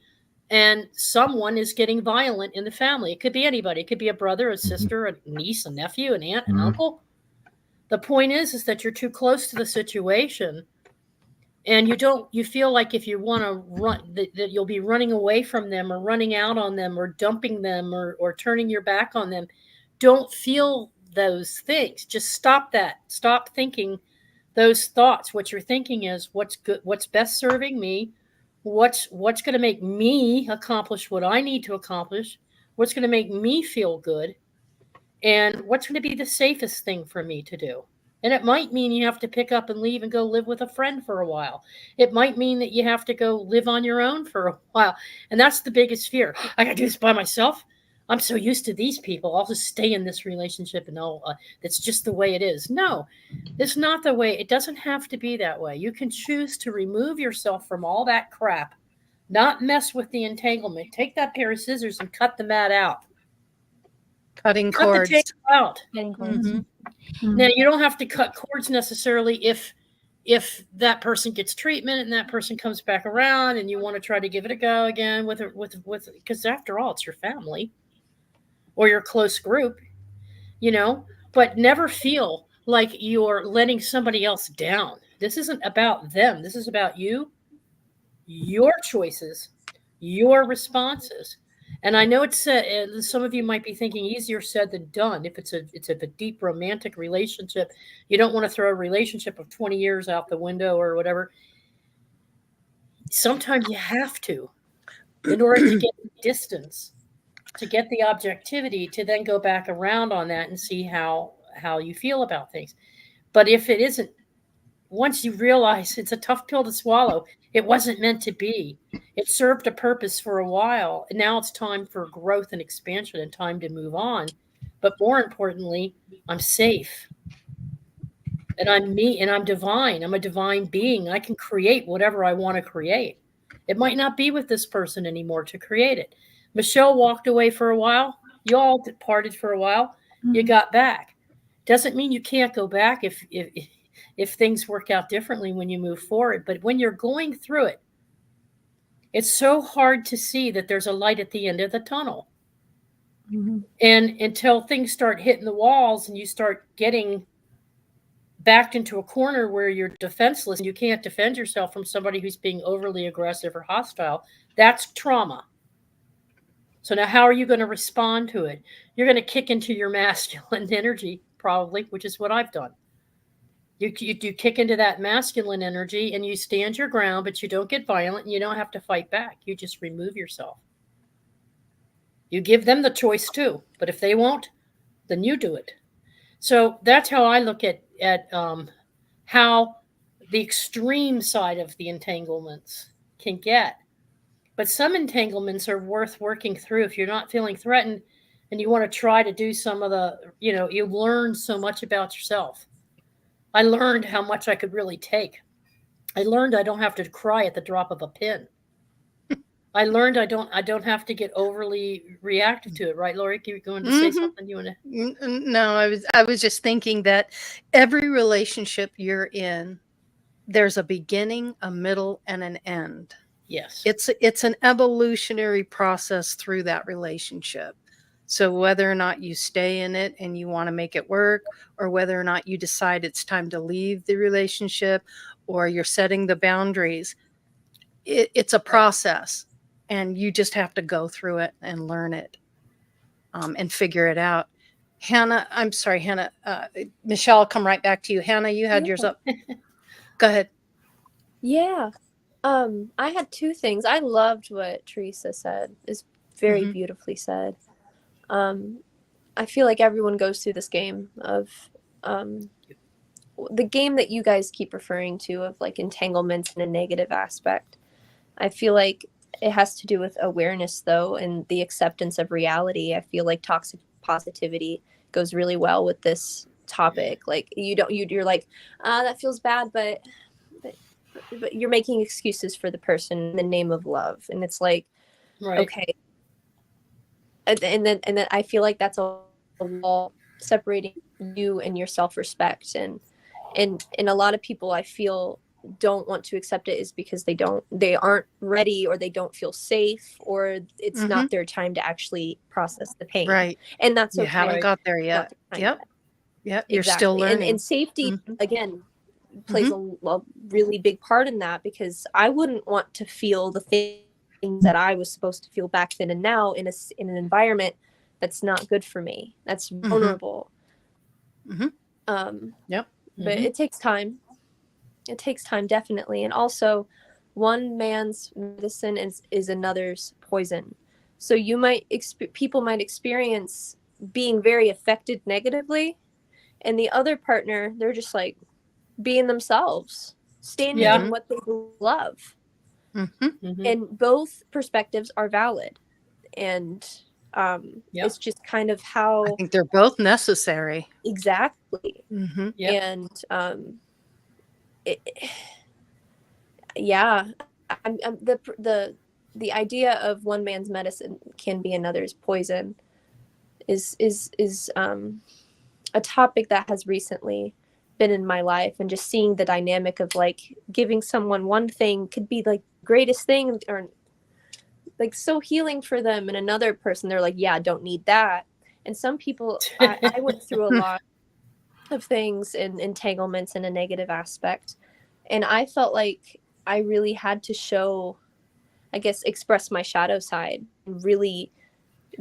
C: and someone is getting violent in the family. It could be anybody. It could be a brother, a sister, a niece, a nephew, an aunt, an uncle. The point is that you're too close to the situation, and you feel like if you want to run, that you'll be running away from them or running out on them or dumping them or turning your back on them. Don't feel those things. Just stop that. Stop thinking those thoughts. What you're thinking is what's good, what's best serving me, what's going to make me accomplish what I need to accomplish, what's going to make me feel good, and what's going to be the safest thing for me to do. And it might mean you have to pick up and leave and go live with a friend for a while. It might mean that you have to go live on your own for a while. And that's the biggest fear. I got to do this by myself. I'm so used to these people. I'll just stay in this relationship and that's just the way it is. No, it's not the way. It doesn't have to be that way. You can choose to remove yourself from all that crap, not mess with the entanglement. Take that pair of scissors and cut the mat out.
A: Cutting cords.
C: Cut the tape out.
E: Getting cords.
C: Now, you don't have to cut cords necessarily if if that person gets treatment and that person comes back around and you want to try to give it a go again with because after all, it's your family or your close group, but never feel like you're letting somebody else down. This isn't about them. This is about you, your choices, your responses. And I know it's some of you might be thinking easier said than done. If it's a deep romantic relationship, you don't want to throw a relationship of 20 years out the window or whatever. Sometimes you have to, in order to get distance, to get the objectivity, to then go back around on that and see how you feel about things. But if it isn't, once you realize it's a tough pill to swallow, it wasn't meant to be. It served a purpose for a while, and now it's time for growth and expansion and time to move on. But more importantly, I'm safe. And I'm me, and I'm divine. I'm a divine being. I can create whatever I want to create. It might not be with this person anymore to create it. Michelle walked away for a while. You all parted for a while. You got back. Doesn't mean you can't go back if things work out differently when you move forward. But when you're going through it, it's so hard to see that there's a light at the end of the tunnel. And until things start hitting the walls and you start getting backed into a corner where you're defenseless and you can't defend yourself from somebody who's being overly aggressive or hostile, that's trauma. So now how are you going to respond to it? You're going to kick into your masculine energy, probably, which is what I've done. You kick into that masculine energy and you stand your ground, but you don't get violent and you don't have to fight back. You just remove yourself. You give them the choice too, but if they won't, then you do it. So that's how I look at how the extreme side of the entanglements can get. But some entanglements are worth working through if you're not feeling threatened and you want to try to do some of the, you learn so much about yourself. I learned how much I could really take. I learned I don't have to cry at the drop of a pin. I learned I don't have to get overly reactive to it, right, Laurie? You going to say something? You want to?
A: No, I was just thinking that every relationship you're in, there's a beginning, a middle, and an end.
C: Yes.
A: It's an evolutionary process through that relationship. So whether or not you stay in it and you want to make it work, or whether or not you decide it's time to leave the relationship, or you're setting the boundaries, it's a process, and you just have to go through it and learn it and figure it out. Hannah, I'm sorry, Hannah. Michelle, I'll come right back to you. Hannah, you had yours up. Go ahead.
F: Yeah. I had two things. I loved what Theresa said. It's very beautifully said. I feel like everyone goes through this game of the game that you guys keep referring to of like entanglements in a negative aspect. I feel like it has to do with awareness though, and the acceptance of reality. I feel like toxic positivity goes really well with this topic. Like you're like, that feels bad, but you're making excuses for the person in the name of love. And it's like, okay. And then I feel like that's a wall separating you and your self-respect. And a lot of people I feel don't want to accept it is because they aren't ready, or they don't feel safe, or it's not their time to actually process the pain.
A: Right.
F: And that's okay.
A: You haven't got there yet. Yep. You're
F: exactly.
A: Still learning.
F: And safety, again, plays a really big part in that, because I wouldn't want to feel the things that I was supposed to feel back then and now in an environment that's not good for me. That's vulnerable.
A: Yep.
F: But it takes time. It takes time, definitely. And also, one man's medicine is another's poison. So people might experience being very affected negatively, and the other partner, they're just like being themselves, standing in what they love. And both perspectives are valid. And it's just kind of how
A: I think they're both necessary.
F: Exactly. And the idea of one man's medicine can be another's poison is a topic that has recently been in my life, and just seeing the dynamic of like giving someone one thing could be like greatest thing or like so healing for them, and another person they're like, yeah, I don't need that. And some people, I went through a lot of things in entanglements in a negative aspect, and I felt like I really had to show, I guess, express my shadow side and really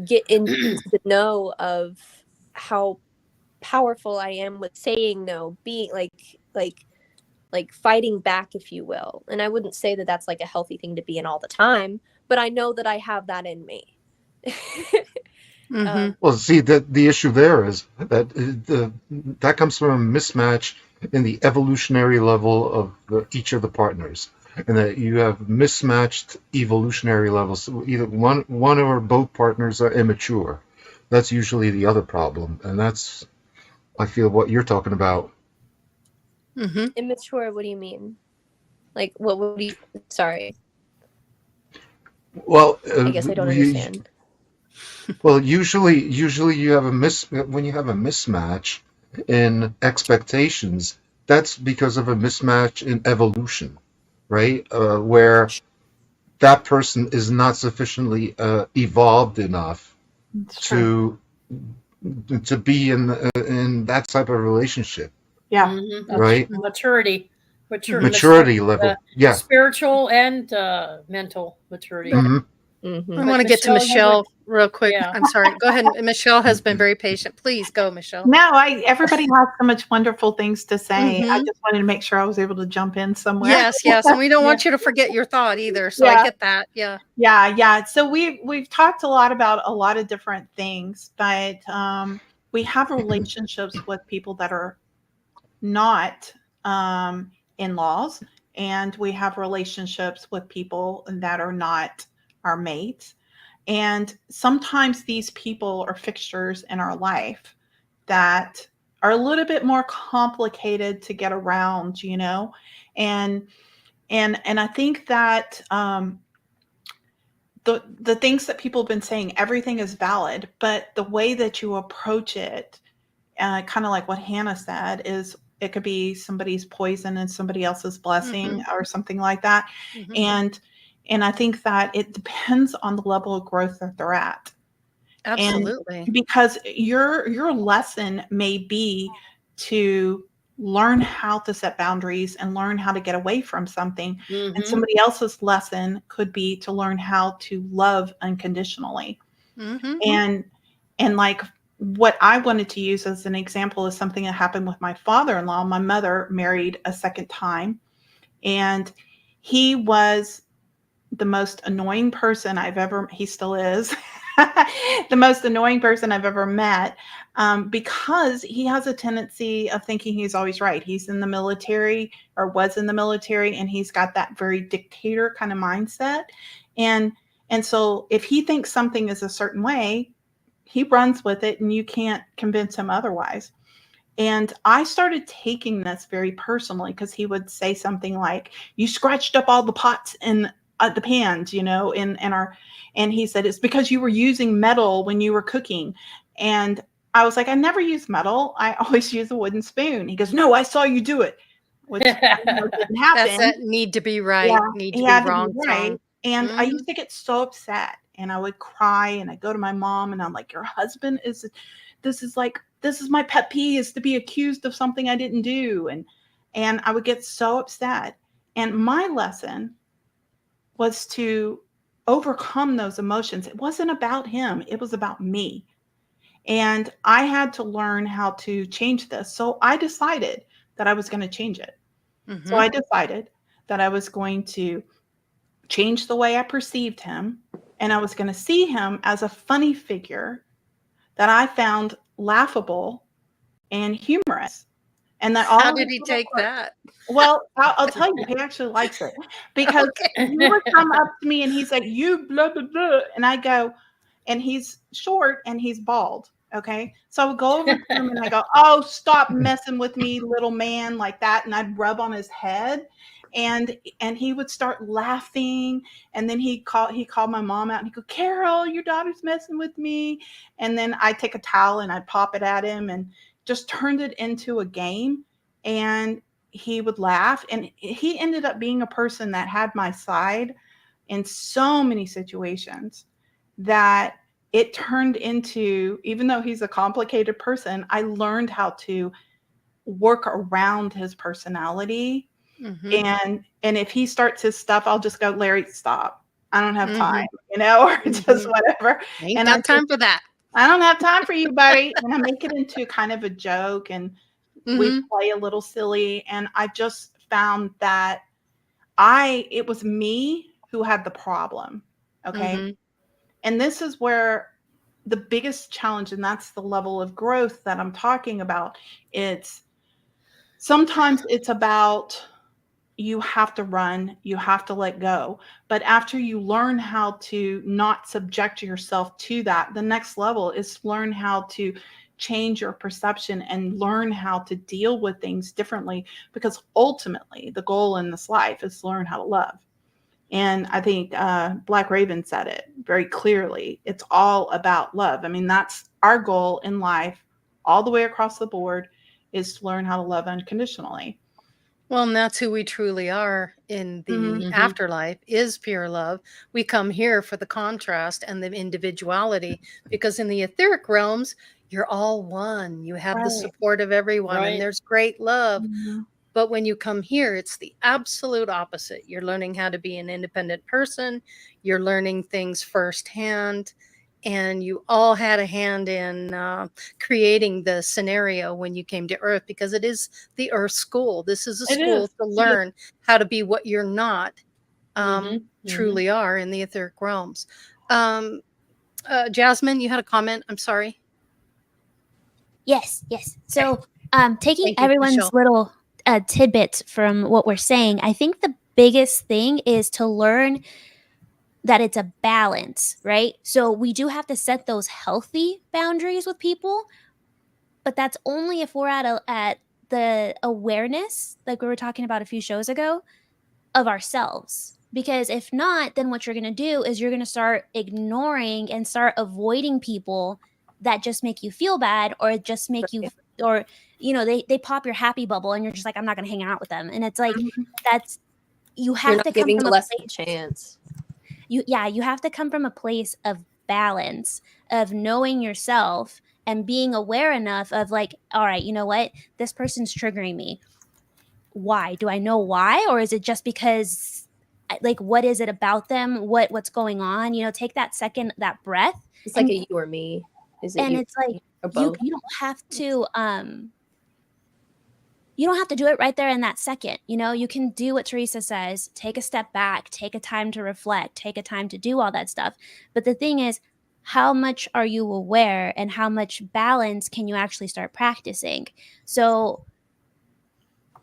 F: get into the know of how powerful I am with saying no, being like fighting back, if you will. And I wouldn't say that that's like a healthy thing to be in all the time, but I know that I have that in me.
B: Well, see, that the issue there is that that comes from a mismatch in the evolutionary level of each of the partners, and that you have mismatched evolutionary levels. So either one or both partners are immature. That's usually the other problem, and that's, I feel, what you're talking about.
F: Immature, what do you mean? Like, what would you, sorry.
B: Well,
F: I guess I don't understand.
B: Well, usually you have when you have a mismatch in expectations, that's because of a mismatch in evolution, right? Where that person is not sufficiently evolved enough to be in that type of relationship.
D: Yeah.
B: Right.
C: Maturity
B: level. Yeah.
C: Spiritual and mental maturity.
A: I want to get to Michelle real quick. Yeah. I'm sorry. Go ahead. Michelle has been very patient. Please go, Michelle.
D: No, everybody has so much wonderful things to say. I just wanted to make sure I was able to jump in somewhere.
A: Yes. And we don't want you to forget your thought either. So I get that.
D: Yeah. So we've talked a lot about a lot of different things, but we have relationships with people that are not in-laws, and we have relationships with people that are not our mates. And sometimes these people are fixtures in our life that are a little bit more complicated to get around, and I think that the things that people have been saying, everything is valid, but the way that you approach it, kind of like what Hannah said, is it could be somebody's poison and somebody else's blessing or something like that. And I think that it depends on the level of growth that they're at.
A: Absolutely.
D: And because your lesson may be to learn how to set boundaries and learn how to get away from something. And somebody else's lesson could be to learn how to love unconditionally. And like what I wanted to use as an example is something that happened with my father-in-law. My mother married a second time, and he was the most annoying person he still is, the most annoying person I've ever met, because he has a tendency of thinking he's always right. He's in the military, or was in the military, and he's got that very dictator kind of mindset. And so if he thinks something is a certain way, he runs with it, and you can't convince him otherwise. And I started taking this very personally, because he would say something like, "You scratched up all the pots and the pans, and he said, "It's because you were using metal when you were cooking." And I was like, "I never use metal. I always use a wooden spoon." He goes, "No, I saw you do it." Which didn't happen.
A: That's that need to be right.
D: Yeah,
A: need to be wrong.
D: right. And I used to get so upset, and I would cry, and I'd go to my mom, and I'm like, "Your husband this is my pet peeve, is to be accused of something I didn't do." And I would get so upset. And my lesson was to overcome those emotions. It wasn't about him. It was about me. And I had to learn how to change this. So I decided that I was going to change it. So I decided that I was going to change the way I perceived him, and I was going to see him as a funny figure that I found laughable and humorous. And that all
A: How did he take that?
D: Well, I'll tell you, he actually likes it, because he would come up to me and he's like, "You blah, blah, blah." And I go, and he's short and he's bald. Okay. So I would go over to him and I go, "Oh, stop messing with me, little man," like that. And I'd rub on his head, and he would start laughing. And then he called my mom out, and he'd go, "Carol, your daughter's messing with me." And then I'd take a towel and I'd pop it at him, and just turned it into a game. and he would laugh. And he ended up being a person that had my side in so many situations that it turned into, even though he's a complicated person, I learned how to work around his personality. And if he starts his stuff, I'll just go, Larry, stop. I don't have time, or just whatever.
A: Ain't
D: And
A: got time for that.
D: I don't have time for you, buddy. And I make it into kind of a joke, and we play a little silly. And I just found that it was me who had the problem. Okay. And this is where the biggest challenge, and that's the level of growth that I'm talking about. Sometimes it's about, you have to run, you have to let go. But after you learn how to not subject yourself to that, the next level is learn how to change your perception and learn how to deal with things differently, because ultimately the goal in this life is to learn how to love. And I think Black Raven said it very clearly. It's all about love. I mean, that's our goal in life all the way across the board, is to learn how to love unconditionally.
A: Well, and that's who we truly are in the afterlife, is pure love. We come here for the contrast and the individuality, because in the etheric realms, you're all one. You have the support of everyone, and there's great love. But when you come here, it's the absolute opposite. You're learning how to be an independent person. You're learning things firsthand. And you all had a hand in creating the scenario when you came to Earth, because it is the Earth school. This is a school to learn how to be what you're not truly are in the etheric realms. Jasmine, you had a comment. I'm sorry.
E: Yes. So taking everyone's little tidbits from what we're saying, I think the biggest thing is to learn that it's a balance, right? So we do have to set those healthy boundaries with people, but that's only if we're at the awareness, like we were talking about a few shows ago, of ourselves. Because if not, then what you're going to do is you're going to start ignoring and start avoiding people that just make you feel bad, or just make you, or, they pop your happy bubble and you're just like, I'm not going to hang out with them. And it's like, you have to come from a place,
F: chance.
E: you have to come from a place of balance, of knowing yourself and being aware enough of like, all right, you know what? This person's triggering me. Why? Do I know why? Or is it just because, like, what is it about them? What's going on? Take that second, that breath.
F: It's like a you or me. Is it?
E: And
F: you
E: it's like,
F: or both?
E: you don't have to, you don't have to do it right there in that second. You can do what Theresa says, take a step back, take a time to reflect, take a time to do all that stuff. But the thing is, how much are you aware, and how much balance can you actually start practicing? So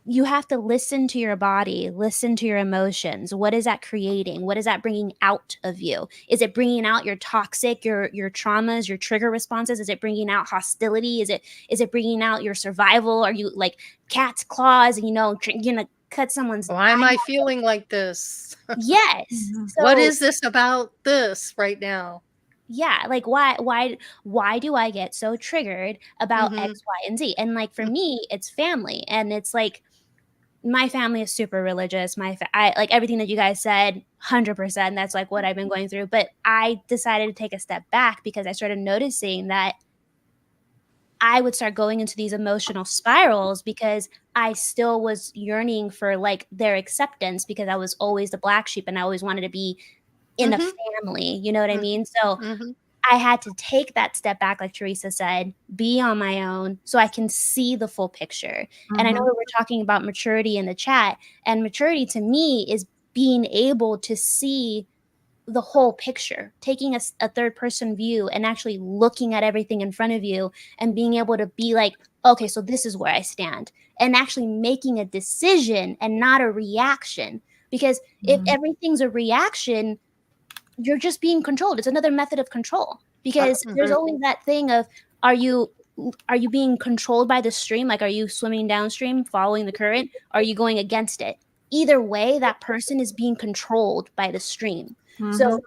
E: you have to listen to your body, listen to your emotions. What is that creating? What is that bringing out of you? Is it bringing out your toxic, your traumas, your trigger responses? Is it bringing out hostility? Is it bringing out your survival? Are you like cat's claws and you're gonna cut someone's
A: Why am I feeling like this?
E: Yes.
A: So, what is this about this right now?
E: Yeah, like why do I get so triggered about X, Y, and Z? And like for me, it's family, and it's like, my family is super religious. I like everything that you guys said, 100%. That's like what I've been going through. But I decided to take a step back because I started noticing that I would start going into these emotional spirals because I still was yearning for like their acceptance, because I was always the black sheep and I always wanted to be in a family. You know what I mean? So I had to take that step back, like Theresa said, be on my own so I can see the full picture. And I know that we're talking about maturity in the chat, and maturity to me is being able to see the whole picture, taking a third person view and actually looking at everything in front of you and being able to be like, okay, so this is where I stand, and actually making a decision and not a reaction. Because if everything's a reaction, you're just being controlled. It's another method of control, because there's always that thing of, are you being controlled by the stream? Like, are you swimming downstream, following the current? Are you going against it? Either way, that person is being controlled by the stream. So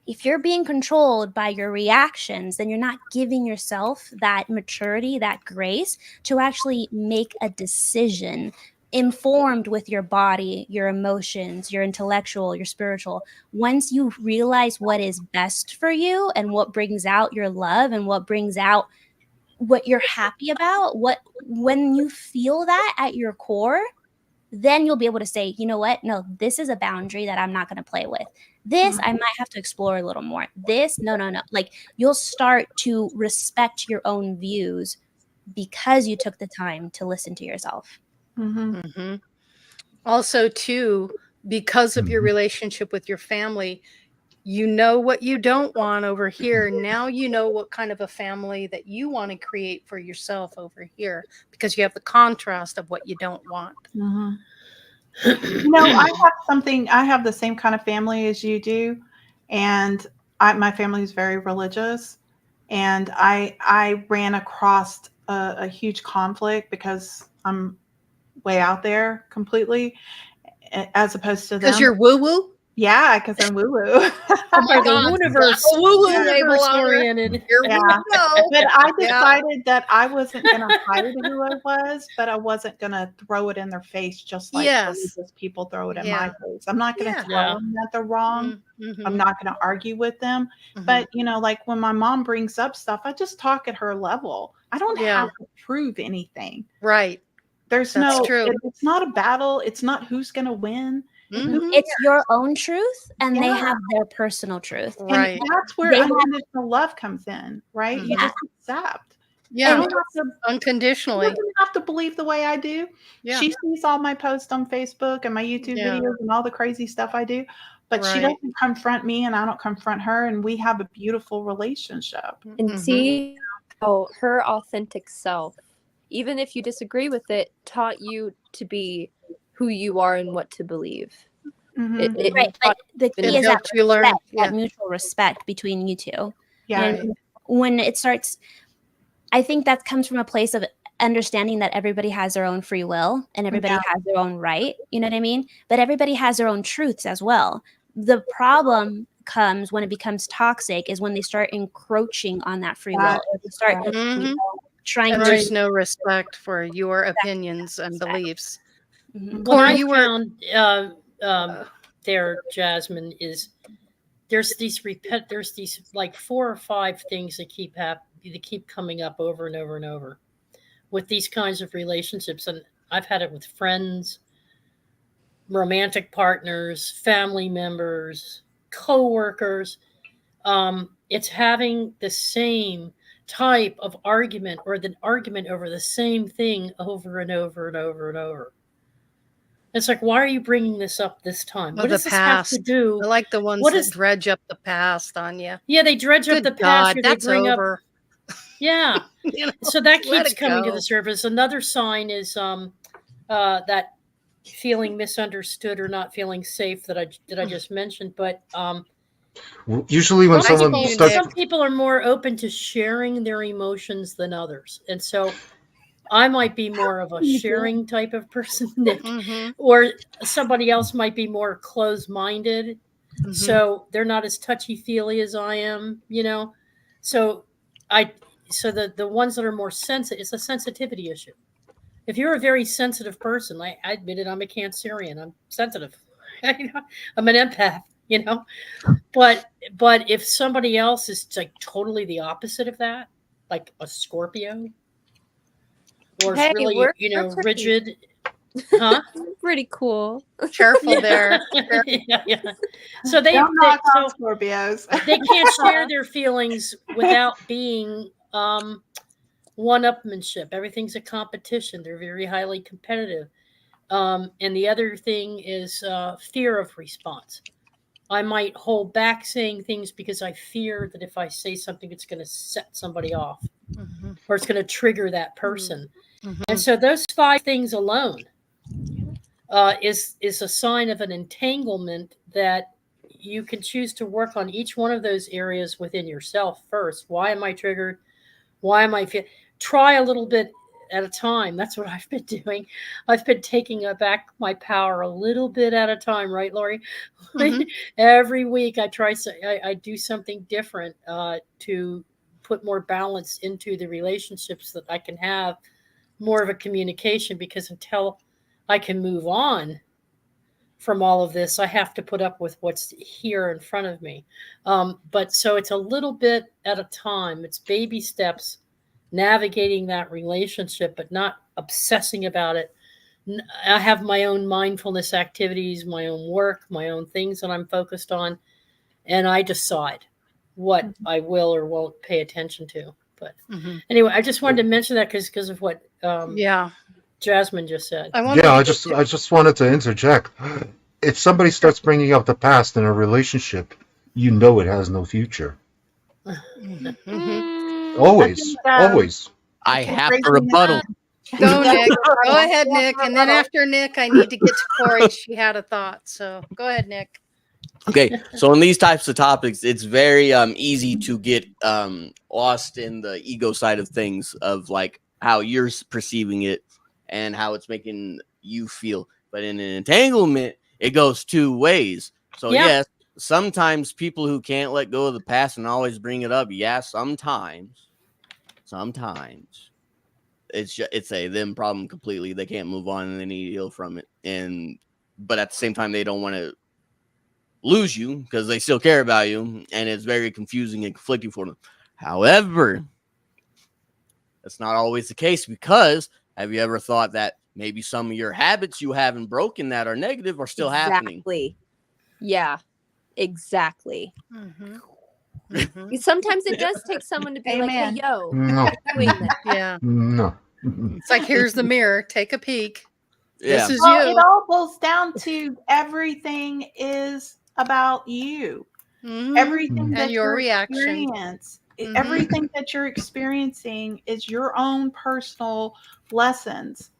E: if you're being controlled by your reactions, then you're not giving yourself that maturity, that grace to actually make a decision informed with your body, your emotions, your intellectual, your spiritual. Once you realize what is best for you and what brings out your love and what brings out what you're happy about, when you feel that at your core, then you'll be able to say, you know what? No, this is a boundary that I'm not going to play with. This, I might have to explore a little more. This, no. Like, you'll start to respect your own views because you took the time to listen to yourself.
A: Also, too, because of your relationship with your family, you know what you don't want over here. Now you know what kind of a family that you want to create for yourself over here, because you have the contrast of what you don't want.
D: You know, I have the same kind of family as you do, and my family is very religious, and I ran across a huge conflict because I'm way out there completely, as opposed to them.
A: Because you're woo-woo?
D: Yeah, because I'm woo-woo.
A: Oh my God. Universe oriented.
D: Yeah. But I decided that I wasn't going to hide who I was, but I wasn't going to throw it in their face just like religious people throw it in my face. I'm not going to tell them that they're wrong. I'm not going to argue with them. But, you know, like when my mom brings up stuff, I just talk at her level. I don't have to prove anything.
A: Right.
D: That's true. It's not a battle. It's not who's going to win.
E: It's your own truth, and they have their personal truth.
A: Right.
D: And that's where unconditional love comes in, right? You just accept.
A: Yeah.
D: You don't
A: Unconditionally.
D: You don't have to believe the way I do.
A: Yeah.
D: She sees all my posts on Facebook and my YouTube videos and all the crazy stuff I do, but she doesn't confront me and I don't confront her, and we have a beautiful relationship.
F: And see how her authentic self, even if you disagree with it, taught you to be who you are and what to believe.
E: But the key is that mutual respect between you two.
D: Yeah.
E: And when it starts, I think that comes from a place of understanding that everybody has their own free will and everybody has their own right. You know what I mean? But everybody has their own truths as well. The problem comes when it becomes toxic is when they start encroaching on that free will. Or they start trying
A: and
E: to.
A: There's no respect for your opinions and beliefs.
C: What I found there, Jasmine, is there's these like 4 or 5 things that keep coming up over and over and over with these kinds of relationships, and I've had it with friends, romantic partners, family members, co-workers. It's having the same type of argument or the argument over the same thing over and over and over and over. It's like, why are you bringing this up this time? What does this have to do?
A: I like the ones that dredge up the past on you.
C: Yeah, they dredge up the past.
A: God, that's over.
C: Yeah. So that keeps coming to the surface. Another sign is that feeling misunderstood or not feeling safe that I just mentioned. But
B: usually when
C: some people are more open to sharing their emotions than others, and so I might be more of a sharing type of person, Nick, or somebody else might be more closed-minded. So they're not as touchy-feely as I am, you know. So the ones that are more sensitive, it's a sensitivity issue. If you're a very sensitive person, I admit it, I'm a Cancerian. I'm sensitive. I'm an empath, you know. But if somebody else is like totally the opposite of that, like a Scorpio, or it's really, rigid. Huh?
F: Pretty cool.
A: Careful there.
C: Yeah. So
D: Scorpios.
C: They can't share their feelings without being one-upmanship. Everything's a competition. They're very highly competitive. And the other thing is fear of response. I might hold back saying things because I fear that if I say something, it's going to set somebody off, or it's going to trigger that person. And so those 5 things alone is a sign of an entanglement that you can choose to work on each one of those areas within yourself first. Why am I triggered? Why am I try a little bit at a time. That's what I've been doing. I've been taking back my power a little bit at a time, right, Laurie?
A: Mhm.
C: Every week I do something different to put more balance into the relationships that I can have, more of a communication, because until I can move on from all of this, I have to put up with what's here in front of me. But so it's a little bit at a time. It's baby steps, navigating that relationship, but not obsessing about it. I have my own mindfulness activities, my own work, my own things that I'm focused on, and I decide what I will or won't pay attention to. But anyway, I just wanted to mention that because of what
A: Yeah.
C: Jasmine just said.
B: Yeah, I just wanted to interject. If somebody starts bringing up the past in a relationship, you know it has no future. Always, always.
G: I have a rebuttal.
A: Go, Nick. Go ahead, Nick. And then after Nick, I need to get to Corey. She had a thought. So go ahead, Nick.
G: Okay, so in these types of topics, it's very easy to get lost in the ego side of things, of like how you're perceiving it and how it's making you feel. But in an entanglement, it goes two ways. So yes, sometimes people who can't let go of the past and always bring it up, sometimes it's a them problem completely. They can't move on and they need to heal from it. But at the same time, they don't want to lose you because they still care about you, and it's very confusing and conflicting for them. However, that's not always the case, because have you ever thought that maybe some of your habits you haven't broken that are negative are still happening?
F: Yeah, exactly. Sometimes it does take someone to be like, hey, yo,
B: No.
A: Yeah.
B: No.
A: It's like, here's the mirror. Take a peek.
G: Yeah.
A: This is
D: Well,
A: you.
D: it all boils down to everything is about you. Everything that
A: and your
D: you
A: reaction.
D: experience, everything that you're experiencing is your own personal lessons.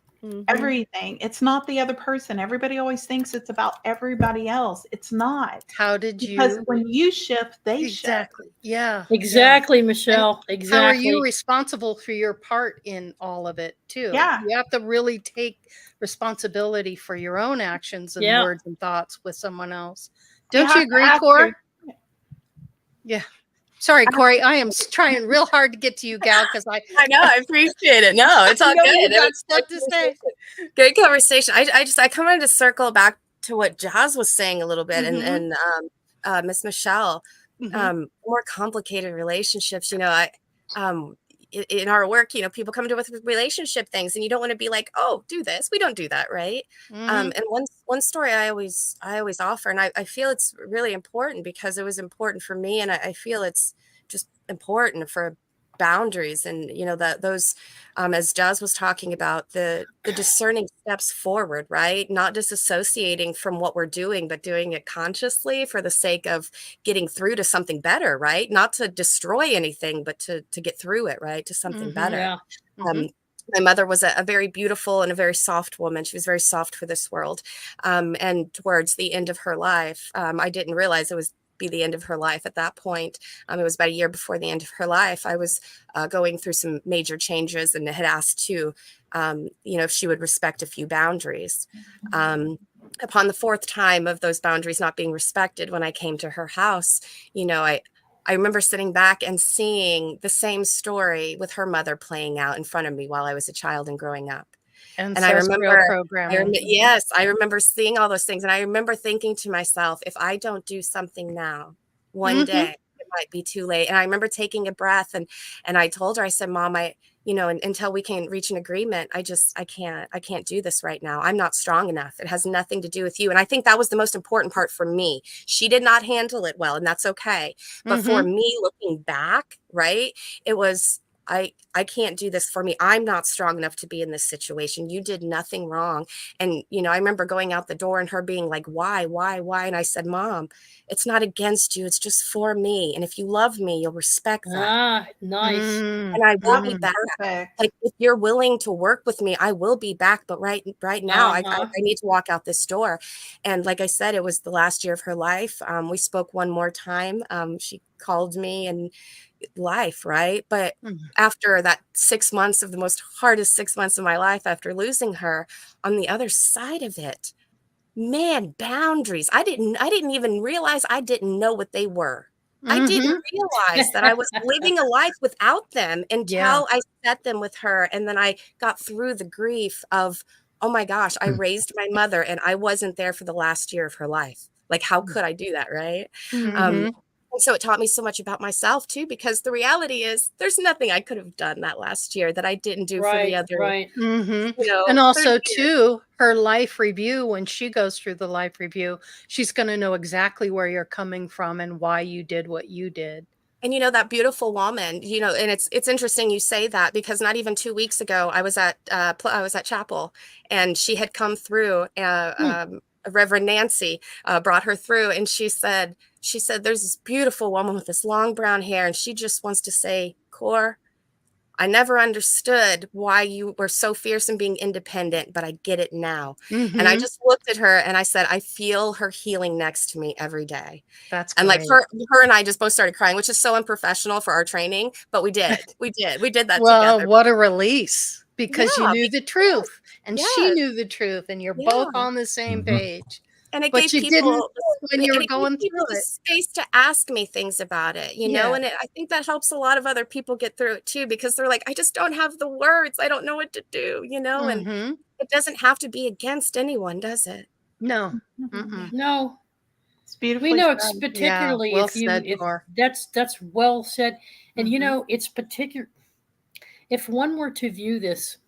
D: Everything. It's not the other person. Everybody always thinks it's about everybody else. It's not.
A: How did you?
D: Because when you shift, they
A: exactly. Yeah.
C: Exactly, Michelle.
A: And
C: exactly.
A: how are you responsible for your part in all of it too?
D: Yeah.
A: You have to really take responsibility for your own actions and words and thoughts with someone else. Don't you agree, Corey? Yeah. Sorry, Corey. I am trying real hard to get to you, gal, because I
H: know. I appreciate it. No, it's all good.
A: You got stuff to say.
H: Good conversation. I kind of wanted to circle back to what Jazz was saying a little bit, and Miss Michelle, more complicated relationships. You know, in our work, you know, people come to us with relationship things, and you don't want to be like, oh, do this. We don't do that, right? And one story I always offer, and I feel it's really important because it was important for me, and I feel it's just important for boundaries, and you know, that those as Jazz was talking about, the discerning steps forward, right? Not disassociating from what we're doing, but doing it consciously for the sake of getting through to something better, right? Not to destroy anything, but to get through it, right? To something better. My mother was a very beautiful and a very soft woman. She was very soft for this world. And towards the end of her life, I didn't realize it was be the end of her life at that point. It was about a year before the end of her life. I was going through some major changes and had asked to, you know, if she would respect a few boundaries. Upon the fourth time of those boundaries not being respected, when I came to her house, you know, I remember sitting back and seeing the same story with her mother playing out in front of me while I was a child and growing up. And I remember programming. Yes, I remember seeing all those things. And I remember thinking to myself, if I don't do something now, one day it might be too late. And I remember taking a breath and I told her, I said, Mom, you know, until we can reach an agreement, I can't do this right now. I'm not strong enough. It has nothing to do with you. And I think that was the most important part for me. She did not handle it well, and that's okay. But for me, looking back, right, it was, I can't do this for me. I'm not strong enough to be in this situation. You did nothing wrong. And, you know, I remember going out the door and her being like, why? And I said, Mom, it's not against you. It's just for me. And if you love me, you'll respect that.
C: Nice.
H: And I will be back. Like, if you're willing to work with me, I will be back. But right now, I need to walk out this door. And like I said, it was the last year of her life. We spoke one more time. She called me and life, right? But
A: Mhm.
H: after that 6 months of the most hardest 6 months of my life after losing her, on the other side of it, man, boundaries. I didn't even realize I didn't know what they were. I didn't
A: Mhm.
H: realize that I was living a life without them
A: Yeah.
H: until I set them with her. And then I got through the grief of, oh my gosh, I raised my mother and I wasn't there for the last year of her life. Like, how could I do that, right?
A: Mhm.
H: And so it taught me so much about myself too, because the reality is there's nothing I could have done that last year that I didn't do for the
C: Right,
H: other,
C: right.
A: Mhm.
H: you know,
A: And
H: 30
A: also
H: years.
A: too, her life review, when she goes through the life review, she's gonna know exactly where you're coming from and why you did what you did.
H: And you know, that beautiful woman, you know, and it's interesting you say that, because not even 2 weeks ago I was at I was at chapel, and she had come through.
A: Hmm.
H: Reverend Nancy brought her through, and she said there's this beautiful woman with this long brown hair, and she just wants to say, Core, I never understood why you were so fierce in being independent, but I get it now. And I
A: Mhm.
H: just looked at her and I said, I feel her healing next to me every day.
A: That's
H: And like
A: great.
H: her and I just both started crying, which is so unprofessional for our training, but we did. We did that
A: Well,
H: together.
A: what a release, because you
H: Yeah,
A: knew the truth and she
H: yes,
A: knew the truth and you're both
H: yeah.
A: on the same
B: Mhm.
A: page.
H: And it
A: But
H: gave
A: you didn't
H: people
A: know it when you
H: and
A: were
H: it gave
A: going
H: people
A: through
H: the
A: it.
H: space to ask me things about it, you know,
A: Yeah.
H: and I think that helps a lot of other people get through it too, because they're like, I just don't have the words. I don't know what to do, you know, and
A: Mhm.
H: it doesn't have to be against anyone, does it?
A: No.
D: Mhm.
A: Mm-mm.
C: No,
D: It's
C: we
D: beautifully
C: know it's
D: said.
A: Yeah,
C: particularly
A: well
C: if you
A: said,
C: if
A: Cor.
C: that's well said. And you
A: Mhm.
C: know, it's particular if one were to view this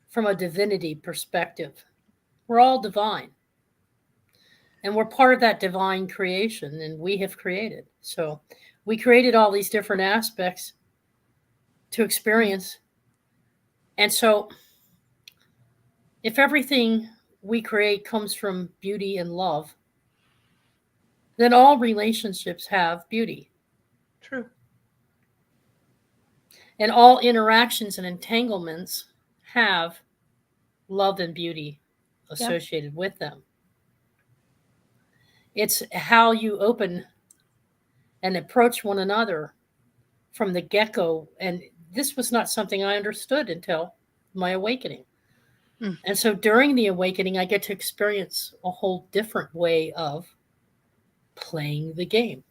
C: from a divinity perspective. We're all divine. And we're part of that divine creation, and we have created. So we created all these different aspects to experience. And so if everything we create comes from beauty and love, then all relationships have beauty.
D: True.
C: And all interactions and entanglements have love and beauty
D: Yep.
C: associated with them. It's how you open and approach one another from the get go. And this was not something I understood until my awakening.
A: Mm.
C: And so during the awakening, I get to experience a whole different way of playing the game,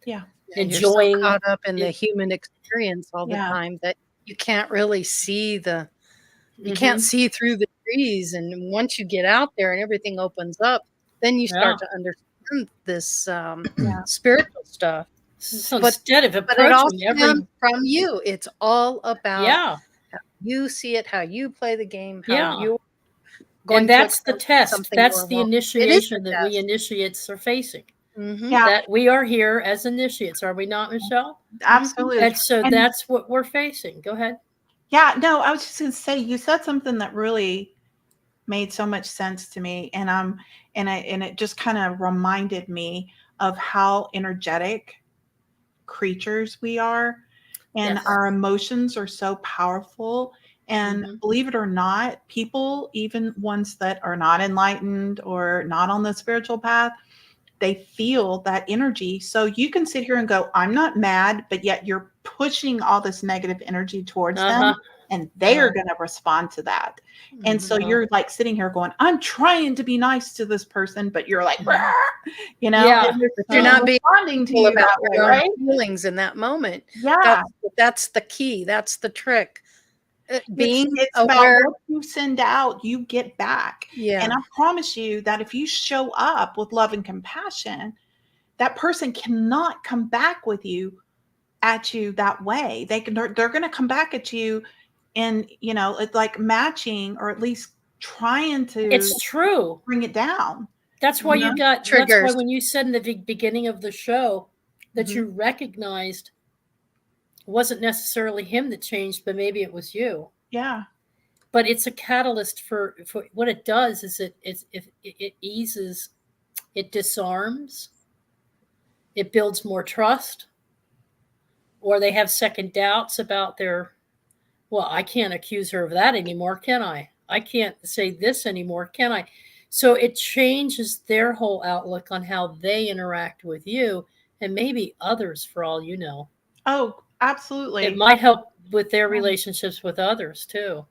D: Yeah.
A: Yeah, you're so
C: enjoying
A: caught up in the
C: it.
A: human experience all the
D: Yeah.
A: time that you can't really see you can't
C: Mhm.
A: see through the trees, and once you get out there and everything opens up, then you start
C: Yeah.
A: to understand this,
D: Yeah.
A: spiritual stuff.
C: So
A: But
C: instead of
A: it all
C: approaching every,
A: stems from you. It's all about
C: yeah,
A: how you see it, how you play the game, how
C: yeah.
A: you're
C: And
A: going to
C: that's the
A: approach
C: test.
A: something
C: That's
A: more
C: the
A: well. It is the
C: initiation that we
A: test.
C: initiates are facing.
A: Mhm.
D: Yeah.
C: That we are here as initiates, are we not, Michelle?
A: Mhm.
D: Absolutely.
C: And so
D: And
C: that's what we're facing. Go ahead.
D: yeah, no, I was just going to say you said something that really made so much sense to me, and it just kind of reminded me of how energetic creatures we are, and
C: Yes.
D: our emotions are so powerful. And
C: Mhm.
D: believe it or not, people, even ones that are not enlightened or not on the spiritual path, they feel that energy. So you can sit here and go, I'm not mad, but yet you're pushing all this negative energy towards them,
C: Uh-huh.
D: and they are
C: Uh-huh.
D: going to respond to that. And so
A: Mhm.
D: you're like sitting here going, I'm trying to be nice to this person, but you're like,
C: Mhm. Yeah.
D: and they're
A: But you're
D: still
A: not being
D: responding to
A: mindful
D: you
A: about
D: that way,
A: your own
D: right?
A: feelings in that moment.
D: Yeah.
A: That's the key. That's the trick.
D: It's
A: Being
D: it's about
A: aware.
D: what you send out, you get back. And
A: Yeah.
D: I promise you that if you show up with love and compassion, that person cannot come back with you at you that way. They're going to come back at you, and it's like matching, or at least trying to
C: It's true.
D: bring it down.
C: That's why
D: You know?
C: that's why
A: Triggers.
C: when you said in the beginning of the show that
A: Mhm.
C: you recognized it wasn't necessarily him that changed, but maybe it was you.
D: Yeah.
C: But it's a catalyst for what it does is it eases, it disarms, it builds more trust, or they have second doubts about their, well, I can't accuse her of that anymore, can I? I can't say this anymore, can I? So it changes their whole outlook on how they interact with you and maybe others, for all you know.
D: Oh, absolutely.
C: It might help with their relationships with others too.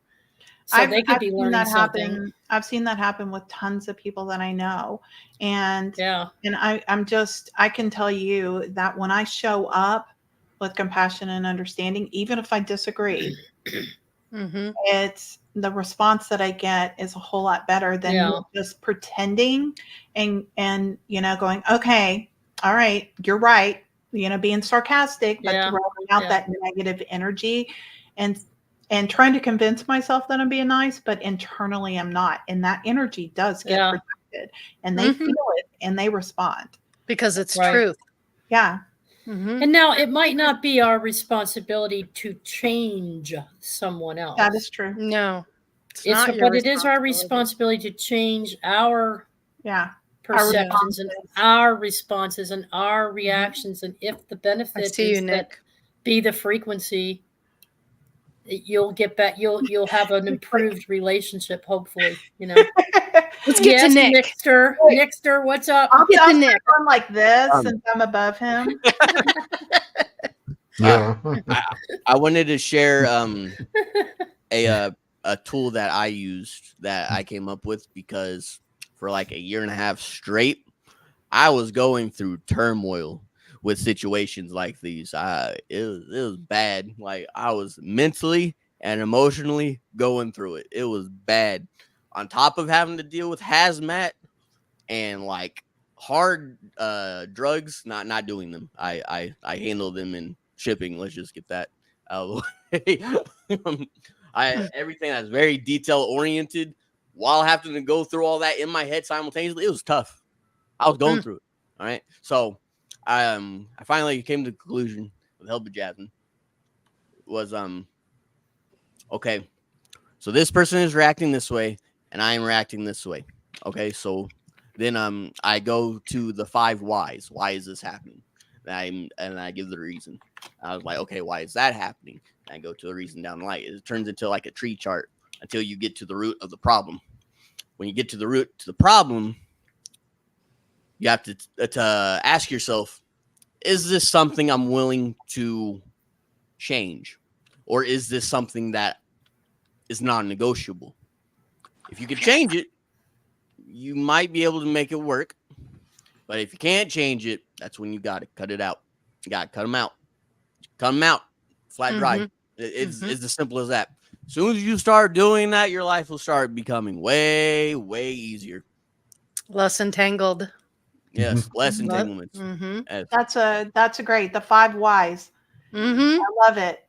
C: So they could be
D: seen
C: learning
D: that
C: something.
D: happen. I've seen that happen with tons of people that I know. And
C: Yeah.
D: and I can tell you that when I show up with compassion and understanding, even if I disagree, it's the response that I get is a whole lot better than
C: Yeah.
D: me just pretending and going, okay, all right, you're right, being sarcastic, but
C: Yeah.
D: throwing out
C: Yeah.
D: that negative energy and trying to convince myself that I'm being nice, but internally I'm not. And that energy does get
C: Yeah.
D: projected, and they feel it and they respond.
A: Because it's
C: Right.
A: truth.
D: Yeah.
C: And now it might not be our responsibility to change someone else.
D: That is true.
A: No.
C: But it is our responsibility to change our
D: Yeah.
C: perceptions and our responses and our reactions. And if the benefit is that be the frequency, you'll get back. You'll have an improved relationship, hopefully.
A: Let's get to Nick.
C: Nickster, what's up?
D: I'll
A: Get to Nick.
D: on like this since I'm above him.
B: Yeah.
G: I wanted to share a tool that I used that I came up with because for like a year and a half straight, I was going through turmoil with situations like these. It was bad. Like I was mentally and emotionally going through it. It was bad. On top of having to deal with hazmat and like hard drugs, not doing them. I handle them in shipping. Let's just get that out of the way. Everything that's very detail oriented while having to go through all that in my head simultaneously, it was tough. I was going through it. All right. So I finally came to the conclusion with the help of Jasmine was okay. So this person is reacting this way and I am reacting this way. Okay, so then I go to the 5 whys. Why is this happening? And I give the reason. I was like, okay, why is that happening? And I go to the reason down the line. It turns into like a tree chart until you get to the root of the problem. When you get to the root to the problem, you have to ask yourself, is this something I'm willing to change? Or is this something that is non-negotiable? If you can change it, you might be able to make it work. But if you can't change it, that's when you got to cut it out. You got to cut them out. Cut them out. Flat dry. It's as simple as that. As soon as you start doing that, your life will start becoming way, way easier.
A: Less entangled.
G: Yes, less entanglements.
D: That's a great, the 5 whys. I love it.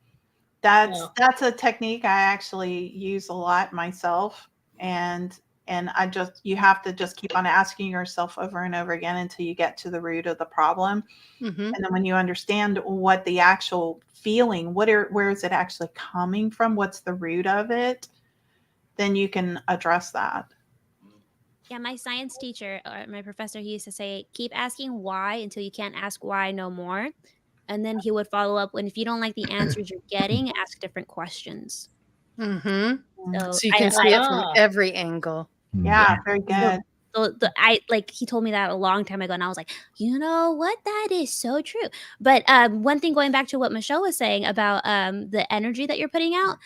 D: That's a technique I actually use a lot myself. And you have to just keep on asking yourself over and over again until you get to the root of the problem. And then when you understand what the actual feeling, where is it actually coming from? What's the root of it? Then you can address that.
E: Yeah, my science teacher, or my professor, he used to say, keep asking why until you can't ask why no more. And then he would follow up if you don't like the answers you're getting, ask different questions.
A: So you can see it from every angle.
D: Yeah, very good.
E: So he told me that a long time ago, and I was like, you know what? That is so true. But one thing, going back to what Michelle was saying about the energy that you're putting out,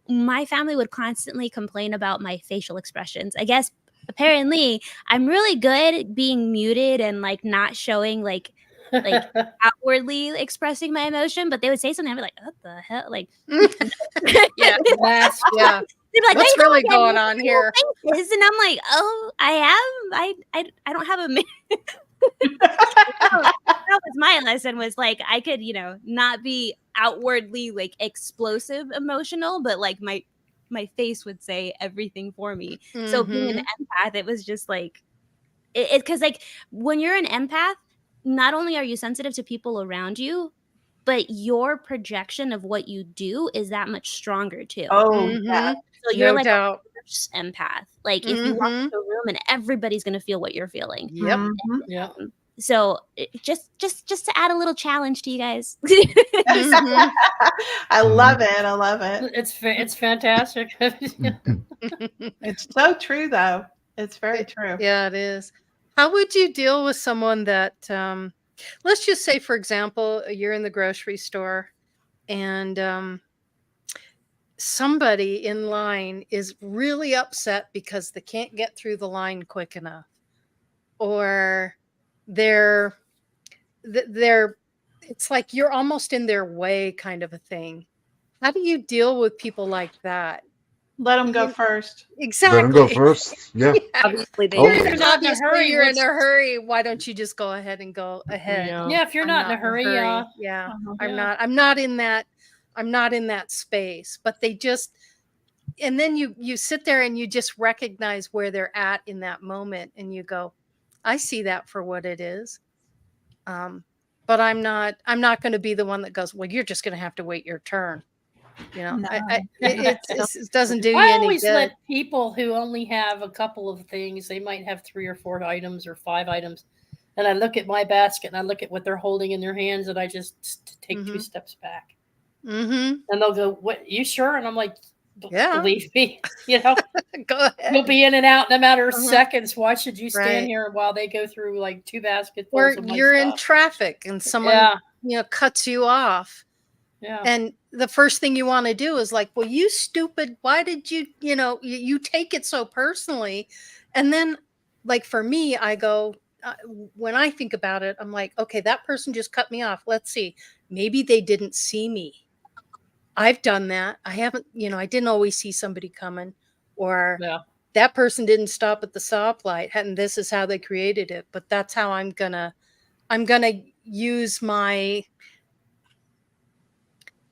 E: my family would constantly complain about my facial expressions. I guess apparently I'm really good at being muted and like not showing like outwardly expressing my emotion, but they would say something, I'd be like, what the hell? Like,
A: yeah.
E: They'd be like,
A: what's really going on here?
E: And I'm like, oh, I don't have a that was my lesson, was like I could, not be outwardly like explosive emotional, but like my face would say everything for me. So being an empath, it was just like because like when you're an empath, not only are you sensitive to people around you, but your projection of what you do is that much stronger too. So you're like a reverse empath. Like if you walk into a room and everybody's gonna feel what you're feeling.
C: Yeah.
E: So just to add a little challenge to you guys.
D: I love it. I love it.
C: It's fantastic.
D: It's so true though. It's very true.
A: Yeah, it is. How would you deal with someone that, let's just say, for example, you're in the grocery store and somebody in line is really upset because they can't get through the line quick enough, or they're they're it's like you're almost in their way kind of a thing. How do you deal with people like that?
D: Let them go
A: You-
D: first.
B: Let him go
A: Exactly.
B: first. Yeah.
A: Yeah.
F: Obviously, they
B: Oh,
C: If you're not in a
A: Obviously,
C: hurry,
A: you're in
C: what's
A: a hurry. Why don't you just go ahead and go ahead?
F: Yeah.
C: yeah, if you're
A: I'm
C: not in a hurry,
A: Yeah.
D: Uh-huh.
A: I'm not in that. I'm not in that space. But they just, and then you sit there and you just recognize where they're at in that moment, and you go, I see that for what it is. But I'm not going to be the one that goes, well, you're just going to have to wait your turn. You know,
D: No.
A: it doesn't do
C: I
A: you any
C: always
A: good.
C: let people who only have a couple of things, they might have 3 or 4 items or 5 items, and I look at my basket and I look at what they're holding in their hands, and I just take 2
A: Mhm.
C: steps back.
A: Mm-hmm.
C: And they'll go, "What? You sure?" And I'm like,
A: Yeah.
C: Believe me, you know,
A: Go ahead.
C: you'll be in and out in a matter of
A: Uh-huh.
C: seconds. Why should you stand
A: Right.
C: here while they go through like 2
A: Or
C: basketfuls of my
A: you're in
C: stuff?"
A: traffic and someone,
C: Yeah,
A: cuts you off.
C: yeah.
A: And the first thing you want to do is like, well, you stupid, why did you take it so personally? And then, like, for me, I go, when I think about it, I'm like, okay, that person just cut me off. Let's see. Maybe they didn't see me. I've done that. I haven't, I didn't always see somebody coming, or
C: Yeah.
A: that person didn't stop at the stoplight, and this is how they created it. But that's how I'm gonna use my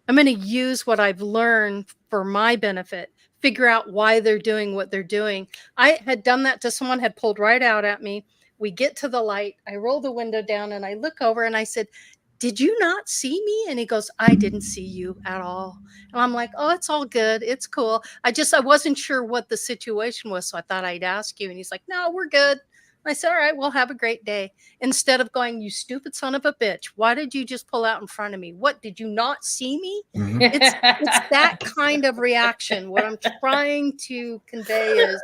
A: I'm going to use what I've learned for my benefit, figure out why they're doing what they're doing. I had done that to someone, had pulled right out at me. We get to the light. I roll the window down and I look over and I said, did you not see me? And he goes, I didn't see you at all. And I'm like, oh, it's all good. It's cool. I wasn't sure what the situation was. So I thought I'd ask you. And he's like, no, we're good. I said, all right, well, have a great day. Instead of going, you stupid son of a bitch, why did you just pull out in front of me? What, did you not see me?
B: mhm.
A: It's that kind of reaction. What I'm trying to convey is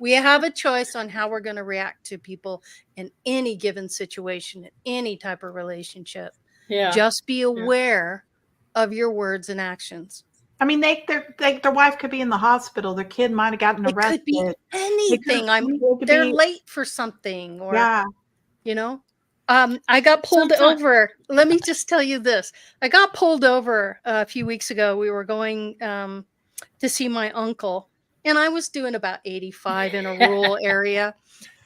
A: we have a choice on how we're going to react to people in any given situation, in any type of relationship.
C: Yeah.
A: Just be aware of your words and actions.
D: I mean, their wife could be in the hospital. Their kid might have gotten
A: It could be
D: arrested.
A: anything. They're late for something, or
D: Yeah.
A: I got pulled
C: Sometimes-
A: over. Let me just tell you this. I got pulled over a few weeks ago. We were going to see my uncle, and I was doing about 85 in a rural area.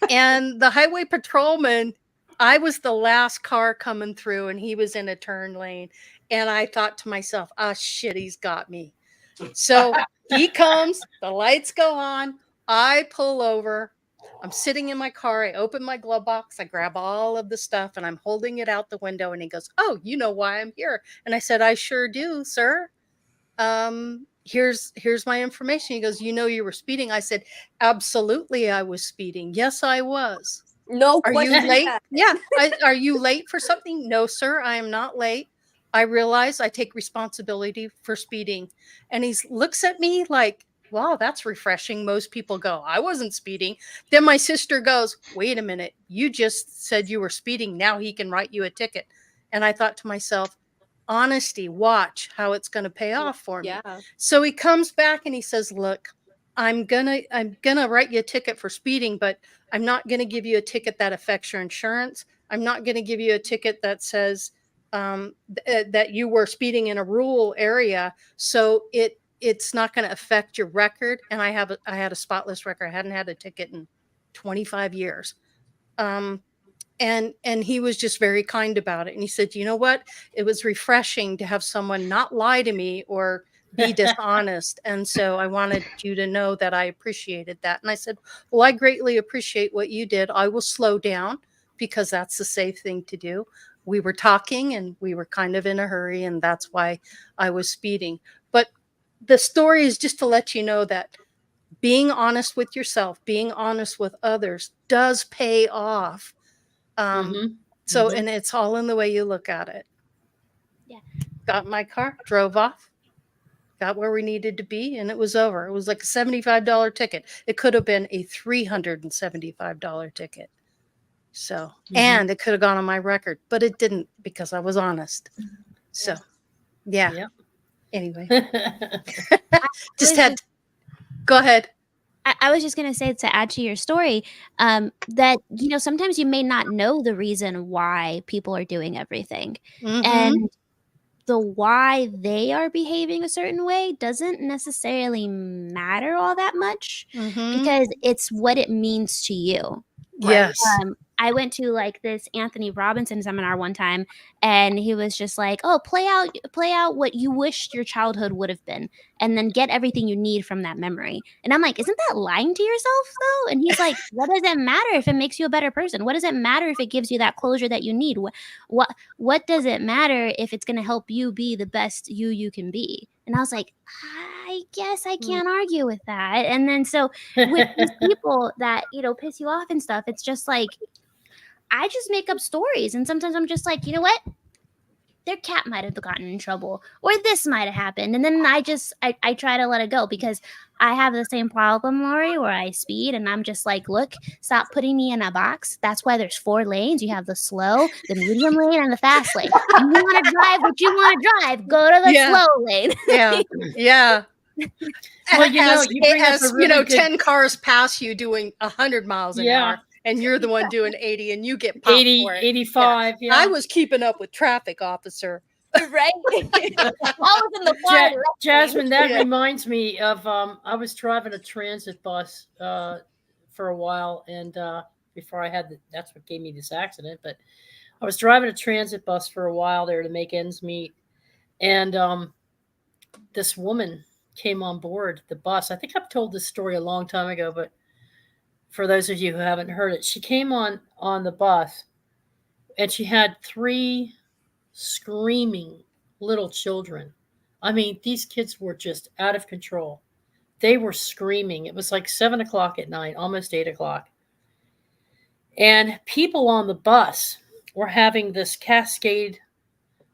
A: And the highway patrolman, I was the last car coming through, and he was in a turn lane. And I thought to myself, ah, shit, he's got me. So he comes, the lights go on, I pull over. I'm sitting in my car. I open my glove box. I grab all of the stuff and I'm holding it out the window. And he goes, oh, you know why I'm here? And I said, I sure do, sir. Here's my information. He goes, you know, you were speeding. I said, absolutely, I was speeding. Yes, I was.
F: No
A: Are you
F: question.
A: late? Yeah. Are you late for something? No, sir, I am not late. I realize I take responsibility for speeding. And he looks at me like, wow, that's refreshing. Most people go, I wasn't speeding. Then my sister goes, wait a minute. You just said you were speeding. Now he can write you a ticket. And I thought to myself, honesty, watch how it's going to pay off for me.
F: Yeah.
A: So he comes back and he says, look, I'm gonna write you a ticket for speeding, but I'm not going to give you a ticket that affects your insurance. I'm not going to give you a ticket that says that you were speeding in a rural area. So it's not going to affect your record. And I had a spotless record. I hadn't had a ticket in 25 years. And he was just very kind about it. And he said, you know what? It was refreshing to have someone not lie to me or be dishonest. And so I wanted you to know that I appreciated that. And I said, well, I greatly appreciate what you did. I will slow down because that's the safe thing to do. We were talking and we were kind of in a hurry, and that's why I was speeding. But the story is just to let you know that being honest with yourself, being honest with others does pay off. So, and it's all in the way you look at it.
E: Yeah.
A: Got in my car, drove off. got where we needed to be, and it was over. It was like a $75 ticket. It could have been a $375 ticket. So, and it could have gone on my record, but it didn't because I was honest. So, yeah.
C: Yep.
A: Anyway, just had. Go ahead.
E: I was just going to say, to add to your story, that, you know, sometimes you may not know the reason why people are doing everything. And the why they are behaving a certain way doesn't necessarily matter all that much, because it's what it means to you.
A: Yes.
E: I went to like this Anthony Robinson seminar one time, and he was just like, "Oh, play out what you wished your childhood would have been, and then get everything you need from that memory." And I'm like, "Isn't that lying to yourself though?" And he's like, "What does it matter if it makes you a better person? What does it matter if it gives you that closure that you need? What does it matter if it's going to help you be the best you can be?" And I was like, I guess I can't argue with that. And then so with these people that, you know, piss you off and stuff, it's just like, I just make up stories. And sometimes I'm just like, you know what? Their cat might have gotten in trouble, or this might have happened. And then I try to let it go, because I have the same problem, Laurie, where I speed and I'm just like, look, stop putting me in a box. That's why there's 4 lanes. You have the slow, the medium lane, and the fast lane. You want to drive what you want to drive, go to the slow lane.
A: Yeah. Yeah.
C: Well, you know, you bring up a really good...
A: 10 cars pass you doing 100 miles an hour, and you're the one doing 80, and you get popped
C: 80,
A: for it.
C: 85. Yeah.
A: I was keeping up with traffic, officer.
E: Right? Always in the water.
C: Jasmine, that reminds me of I was driving a transit bus for a while, and before I had that's what gave me this accident. But I was driving a transit bus for a while there to make ends meet, and this woman came on board the bus. I think I've told this story a long time ago, but for those of you who haven't heard it, she came on the bus, and she had 3 screaming little children. I mean, these kids were just out of control. They were screaming. It was like 7 o'clock at night, almost 8 o'clock. And people on the bus were having this cascade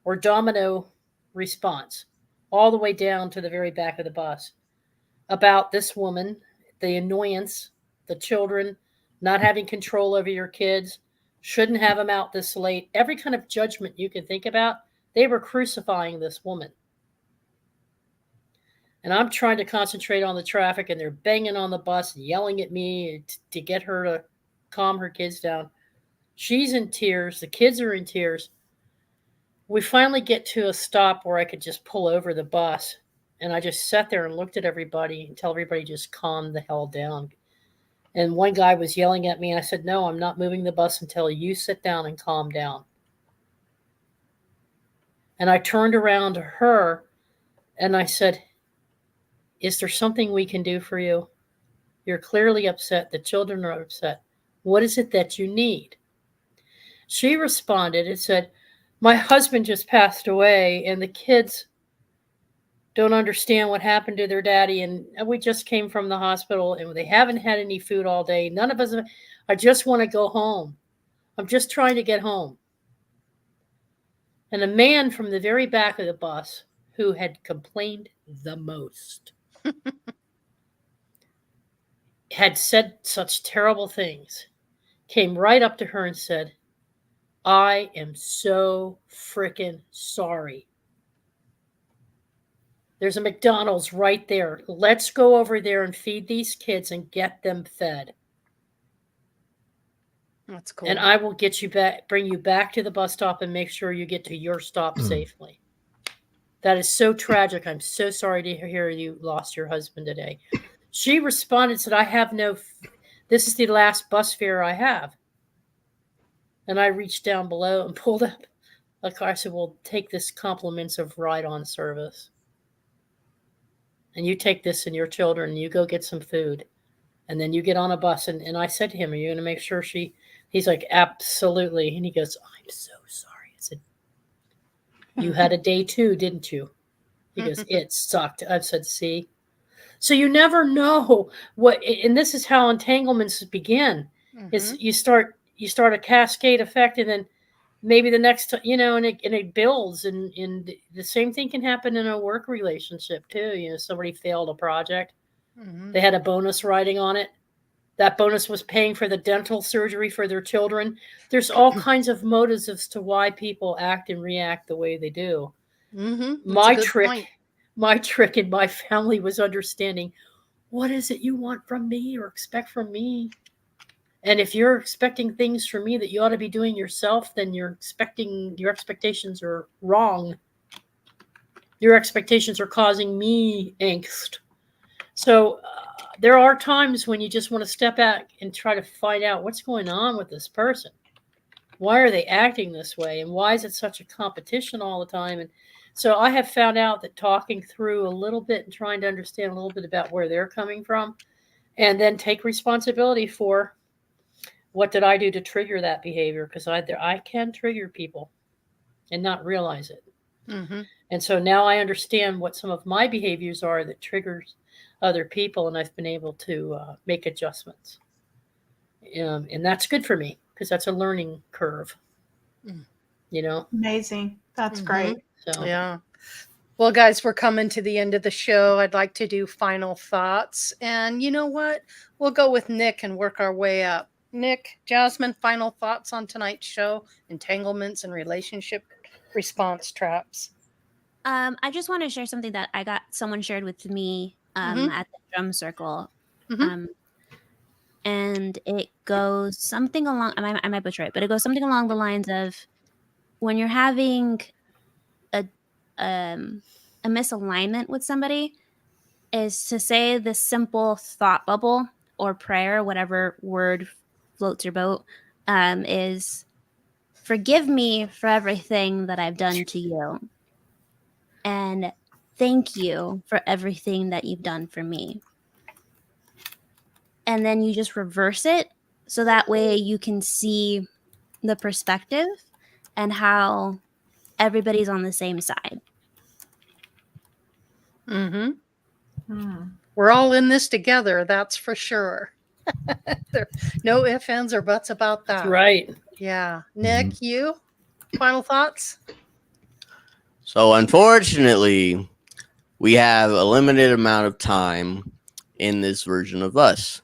C: or domino response all the way down to the very back of the bus about this woman, the annoyance, the children, not having control over your kids, shouldn't have them out this late. Every kind of judgment you can think about, they were crucifying this woman. And I'm trying to concentrate on the traffic, and they're banging on the bus and yelling at me to get her to calm her kids down. She's in tears. The kids are in tears. We finally get to a stop where I could just pull over the bus. And I just sat there and looked at everybody until everybody just calmed the hell down. And one guy was yelling at me, and I said, "No, I'm not moving the bus until you sit down and calm down." And I turned around to her and I said, "Is there something we can do for you? You're clearly upset. The children are upset. What is it that you need?" She responded and said, "My husband just passed away, and the kids don't understand what happened to their daddy. And we just came from the hospital, and they haven't had any food all day. None of us, I just want to go home. I'm just trying to get home." And a man from the very back of the bus, who had complained the most, had said such terrible things, came right up to her and said, "I am so freaking sorry. There's a McDonald's right there. Let's go over there and feed these kids and get them fed.
A: That's cool.
C: And I will get you back, bring you back to the bus stop, and make sure you get to your stop safely." That is so tragic. I'm so sorry to hear you lost your husband today. She responded, said, this is the last bus fare I have. And I reached down below and pulled up a car. I said, "Well, take this compliments of ride-on service. And you take this and your children, and you go get some food. And then you get on a bus." And I said to him, "Are you going to make sure he's like, "Absolutely." And he goes, "I'm so sorry." I said, "You had a day too, didn't you?" He goes, "It sucked." I said, "See?" So you never know what, and this is how entanglements begin. Is you start a cascade effect, and then maybe the next, and it builds, and the same thing can happen in a work relationship too. Somebody failed a project. They had a bonus riding on it. That bonus was paying for the dental surgery for their children. There's all kinds of motives as to why people act and react the way they do. My trick in my family was understanding, what is it you want from me or expect from me? And if you're expecting things from me that you ought to be doing yourself, then your expectations are wrong. Your expectations are causing me angst. So there are times when you just want to step back and try to find out what's going on with this person. Why are they acting this way? And why is it such a competition all the time? And so I have found out that talking through a little bit and trying to understand a little bit about where they're coming from, and then take responsibility for, what did I do to trigger that behavior? Because I can trigger people and not realize it. And so now I understand what some of my behaviors are that triggers other people, and I've been able to make adjustments. And that's good for me because that's a learning curve.
D: Amazing. That's great.
C: So
A: Yeah. Well, guys, we're coming to the end of the show. I'd like to do final thoughts. And you know what? We'll go with Nick and work our way up. Nick, Jasmine, final thoughts on tonight's show, entanglements and relationship response traps.
E: I just want to share something that someone shared with me at the drum circle. And it goes something along, I might butcher it, but it goes something along the lines of, when you're having a misalignment with somebody, is to say the simple thought bubble or prayer, whatever word floats your boat, is, forgive me for everything that I've done to you. And thank you for everything that you've done for me. And then you just reverse it, so that way you can see the perspective and how everybody's on the same side.
A: We're all in this together, that's for sure. There, no ifs, ands, or buts about that.
C: right.
A: Yeah. Nick, you? Final thoughts?
G: So unfortunately, we have a limited amount of time in this version of us.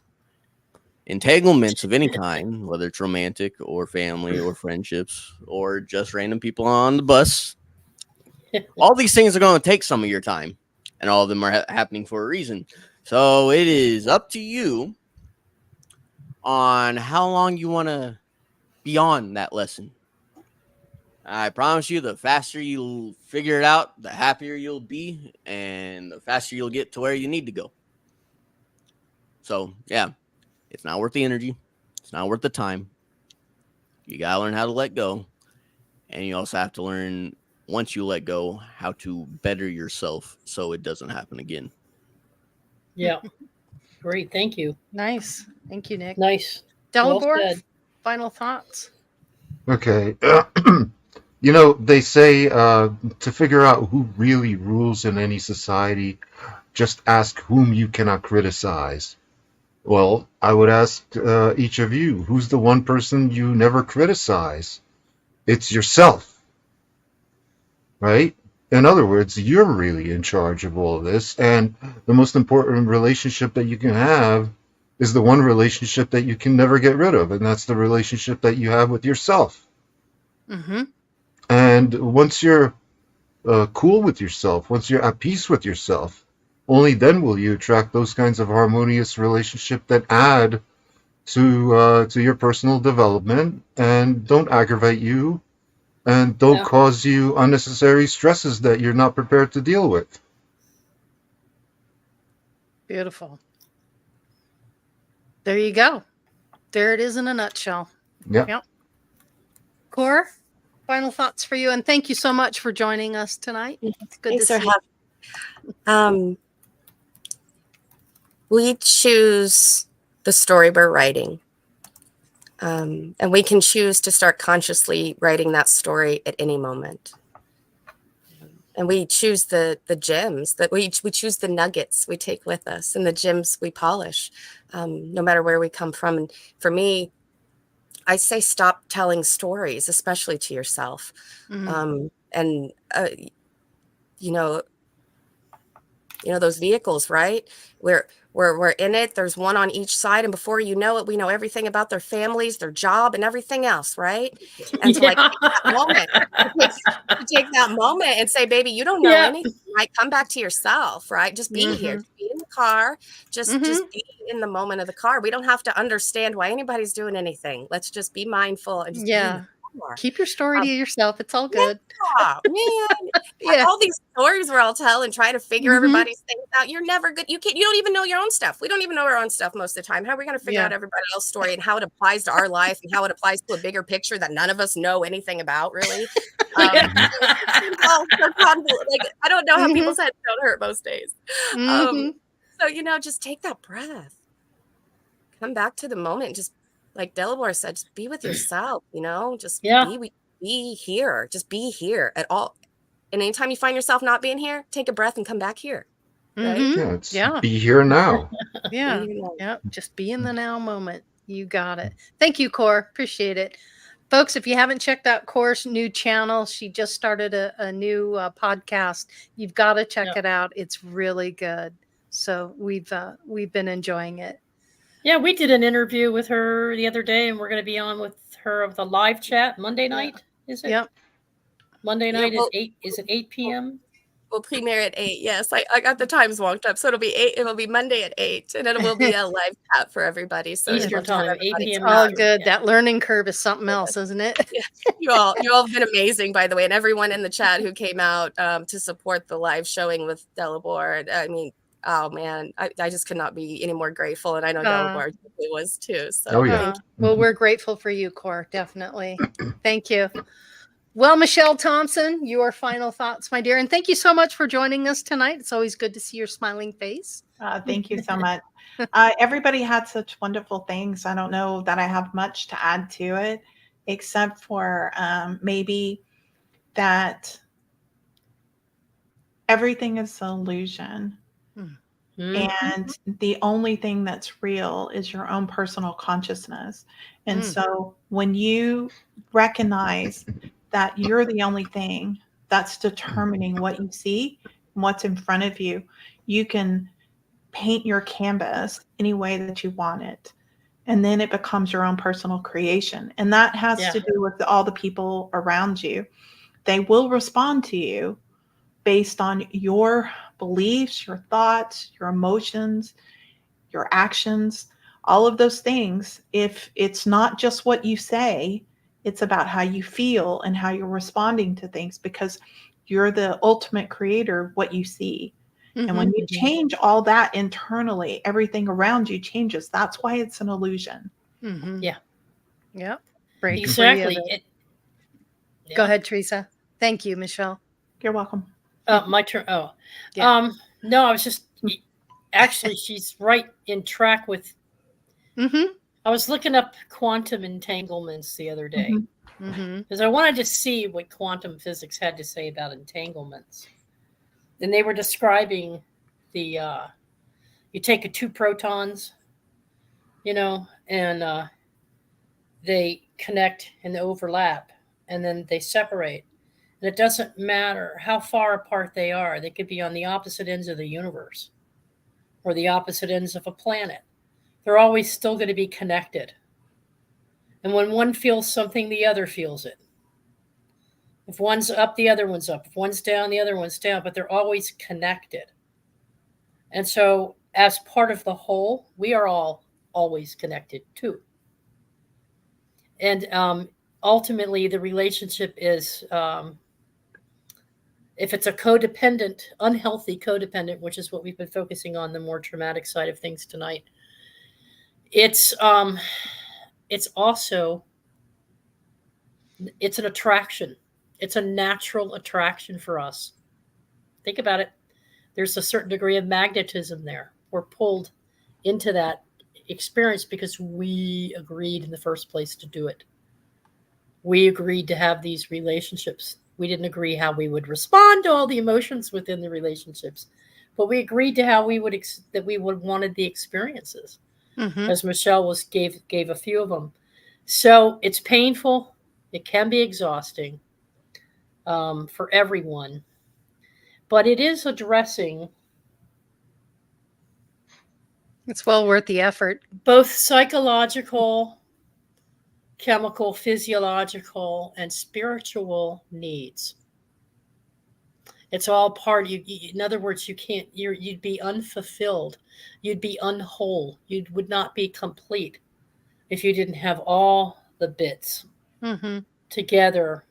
G: Entanglements of any kind, whether it's romantic or family or friendships or just random people on the bus, all these things are going to take some of your time, and all of them are happening for a reason. So it is up to you on how long you want to be on that lesson. I promise you, the faster you'll figure it out, the happier you'll be, and the faster you'll get to where you need to go. So, yeah, it's not worth the energy. It's not worth the time. You got to learn how to let go. And you also have to learn, once you let go, how to better yourself so it doesn't happen again.
C: Yeah. Great. Thank you.
A: Nice. Thank you, Nick.
C: Nice.
A: Delabor,
C: Well said.
A: final thoughts?
B: Okay. They say to figure out who really rules in any society, just ask whom you cannot criticize. Well, I would ask each of you, who's the one person you never criticize? It's yourself, right? In other words, you're really in charge of all of this, and the most important relationship that you can have is the one relationship that you can never get rid of, and that's the relationship that you have with yourself. And once you're cool with yourself, once you're at peace with yourself, only then will you attract those kinds of harmonious relationships that add to your personal development and don't aggravate you and don't cause you unnecessary stresses that you're not prepared to deal with.
A: Beautiful. There you go. There it is in a nutshell.
B: Yeah.
A: Cora, final thoughts for you, and thank you so much for joining us tonight. It's good
H: Thanks
A: to
H: for
A: see
H: having. We choose the story we're writing, and we can choose to start consciously writing that story at any moment. And we choose the gems that we choose, the nuggets we take with us, and the gems we polish, no matter where we come from. And for me, I say stop telling stories, especially to yourself. And you know, those vehicles, right? We're in it. There's one on each side, and before you know it, we know everything about their families, their job, and everything else, right? And to like take that moment, to take that moment and say, "Baby, you don't know anything." Right? Come back to yourself, right? Just be here. Just be in the car. Just be in the moment of the car. We don't have to understand why anybody's doing anything. Let's just be mindful and just be in the car.
A: Keep your story to yourself. It's all good.
H: Yeah, man. All these stories we're all telling, trying to figure everybody's things out. You're never good. You don't even know your own stuff. We don't even know our own stuff most of the time. How are we going to figure out everybody else's story and how it applies to our life and how it applies to a bigger picture that none of us know anything about, really? Like, I don't know how people's heads don't hurt most days. So, just take that breath. Come back to the moment. Just like Delabore said, just be with yourself, just be here. Just be here at all. And anytime you find yourself not being here, take a breath and come back here. Right?
B: Be here now.
A: Just be in the now moment. You got it. Thank you, Cor. Appreciate it. Folks, if you haven't checked out Cor's new channel, she just started a new podcast. You've got to check it out. It's really good. So we've been enjoying it.
C: Yeah, we did an interview with her the other day, and we're going to be on with her of the live chat Monday night. Is it?
A: Yep.
C: Monday night is 8. Is it 8 p.m.?
H: We'll premiere at 8. Yes, I got the times wonked up, so it'll be 8. It'll be Monday at 8, and it will be a live chat for everybody. So
C: Eastern time, 8 p.m.
A: Oh, good. That learning curve is something else, isn't it?
H: You all have been amazing, by the way, and everyone in the chat who came out to support the live showing with Delabore. I mean, oh man, I just could not be any more grateful, and I know Delabore was too. So
A: well, we're grateful for you, Cor. Definitely. Thank you. Well, Michelle Thompson, your final thoughts, my dear, and thank you so much for joining us tonight. It's always good to see your smiling face.
D: Thank you so much. Everybody had such wonderful things. I don't know that I have much to add to it, except for maybe that everything is an illusion. And the only thing that's real is your own personal consciousness. And so when you recognize that you're the only thing that's determining what you see and what's in front of you, you can paint your canvas any way that you want it. And then it becomes your own personal creation. And that has to do with all the people around you. They will respond to you based on your beliefs, your thoughts, your emotions, your actions, all of those things. If it's not just what you say, it's about how you feel and how you're responding to things, because you're the ultimate creator of what you see. And when you change all that internally, everything around you changes. That's why it's an illusion.
A: Yeah. Break
C: exactly.
A: Free of it. Go ahead, Theresa. Thank you, Michelle.
D: You're welcome.
C: My turn. Oh, no, I was just actually, she's right in track with. I was looking up quantum entanglements the other day because I wanted to see what quantum physics had to say about entanglements. And they were describing the you take 2 protons, and they connect and they overlap, and then they separate. And it doesn't matter how far apart they are. They could be on the opposite ends of the universe or the opposite ends of a planet. They're always still going to be connected. And when one feels something, the other feels it. If one's up, the other one's up. If one's down, the other one's down. But they're always connected. And so as part of the whole, we are all always connected too. And ultimately, the relationship is, if it's a codependent, unhealthy codependent, which is what we've been focusing on, the more traumatic side of things tonight, it's also, it's an attraction. It's a natural attraction for us. Think about it. There's a certain degree of magnetism there. We're pulled into that experience because we agreed in the first place to do it. We agreed to have these relationships. We didn't agree how we would respond to all the emotions within the relationships, but we agreed to how we would wanted the experiences. As Michelle gave a few of them. So it's painful. It can be exhausting for everyone. But it is addressing
A: It's well worth the effort.
C: both psychological, chemical, physiological, and spiritual needs. It's all part of you. In other words, you'd be unfulfilled. You'd be unwhole. You would not be complete if you didn't have all the bits together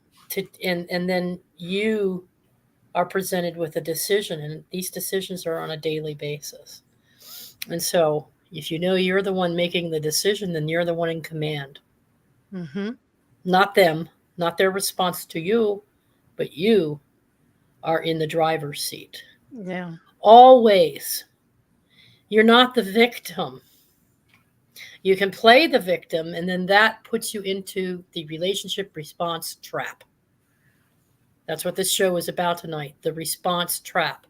C: and then you are presented with a decision, and these decisions are on a daily basis. And so if you know you're the one making the decision, then you're the one in command. Not them, not their response to you, but you are in the driver's seat.
A: Yeah.
C: Always. You're not the victim. You can play the victim, and then that puts you into the relationship response trap. That's what this show is about tonight, the response trap.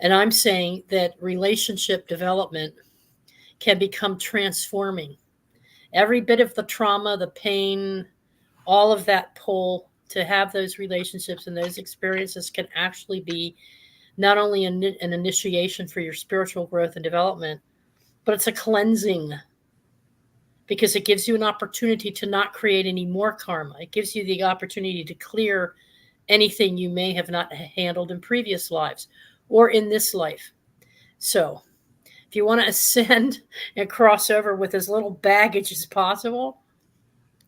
C: And I'm saying that relationship development can become transforming. Every bit of the trauma, the pain, all of that pull to have those relationships and those experiences can actually be not only an initiation for your spiritual growth and development, but it's a cleansing, because it gives you an opportunity to not create any more karma. It gives you the opportunity to clear anything you may have not handled in previous lives or in this life. So if you want to ascend and cross over with as little baggage as possible,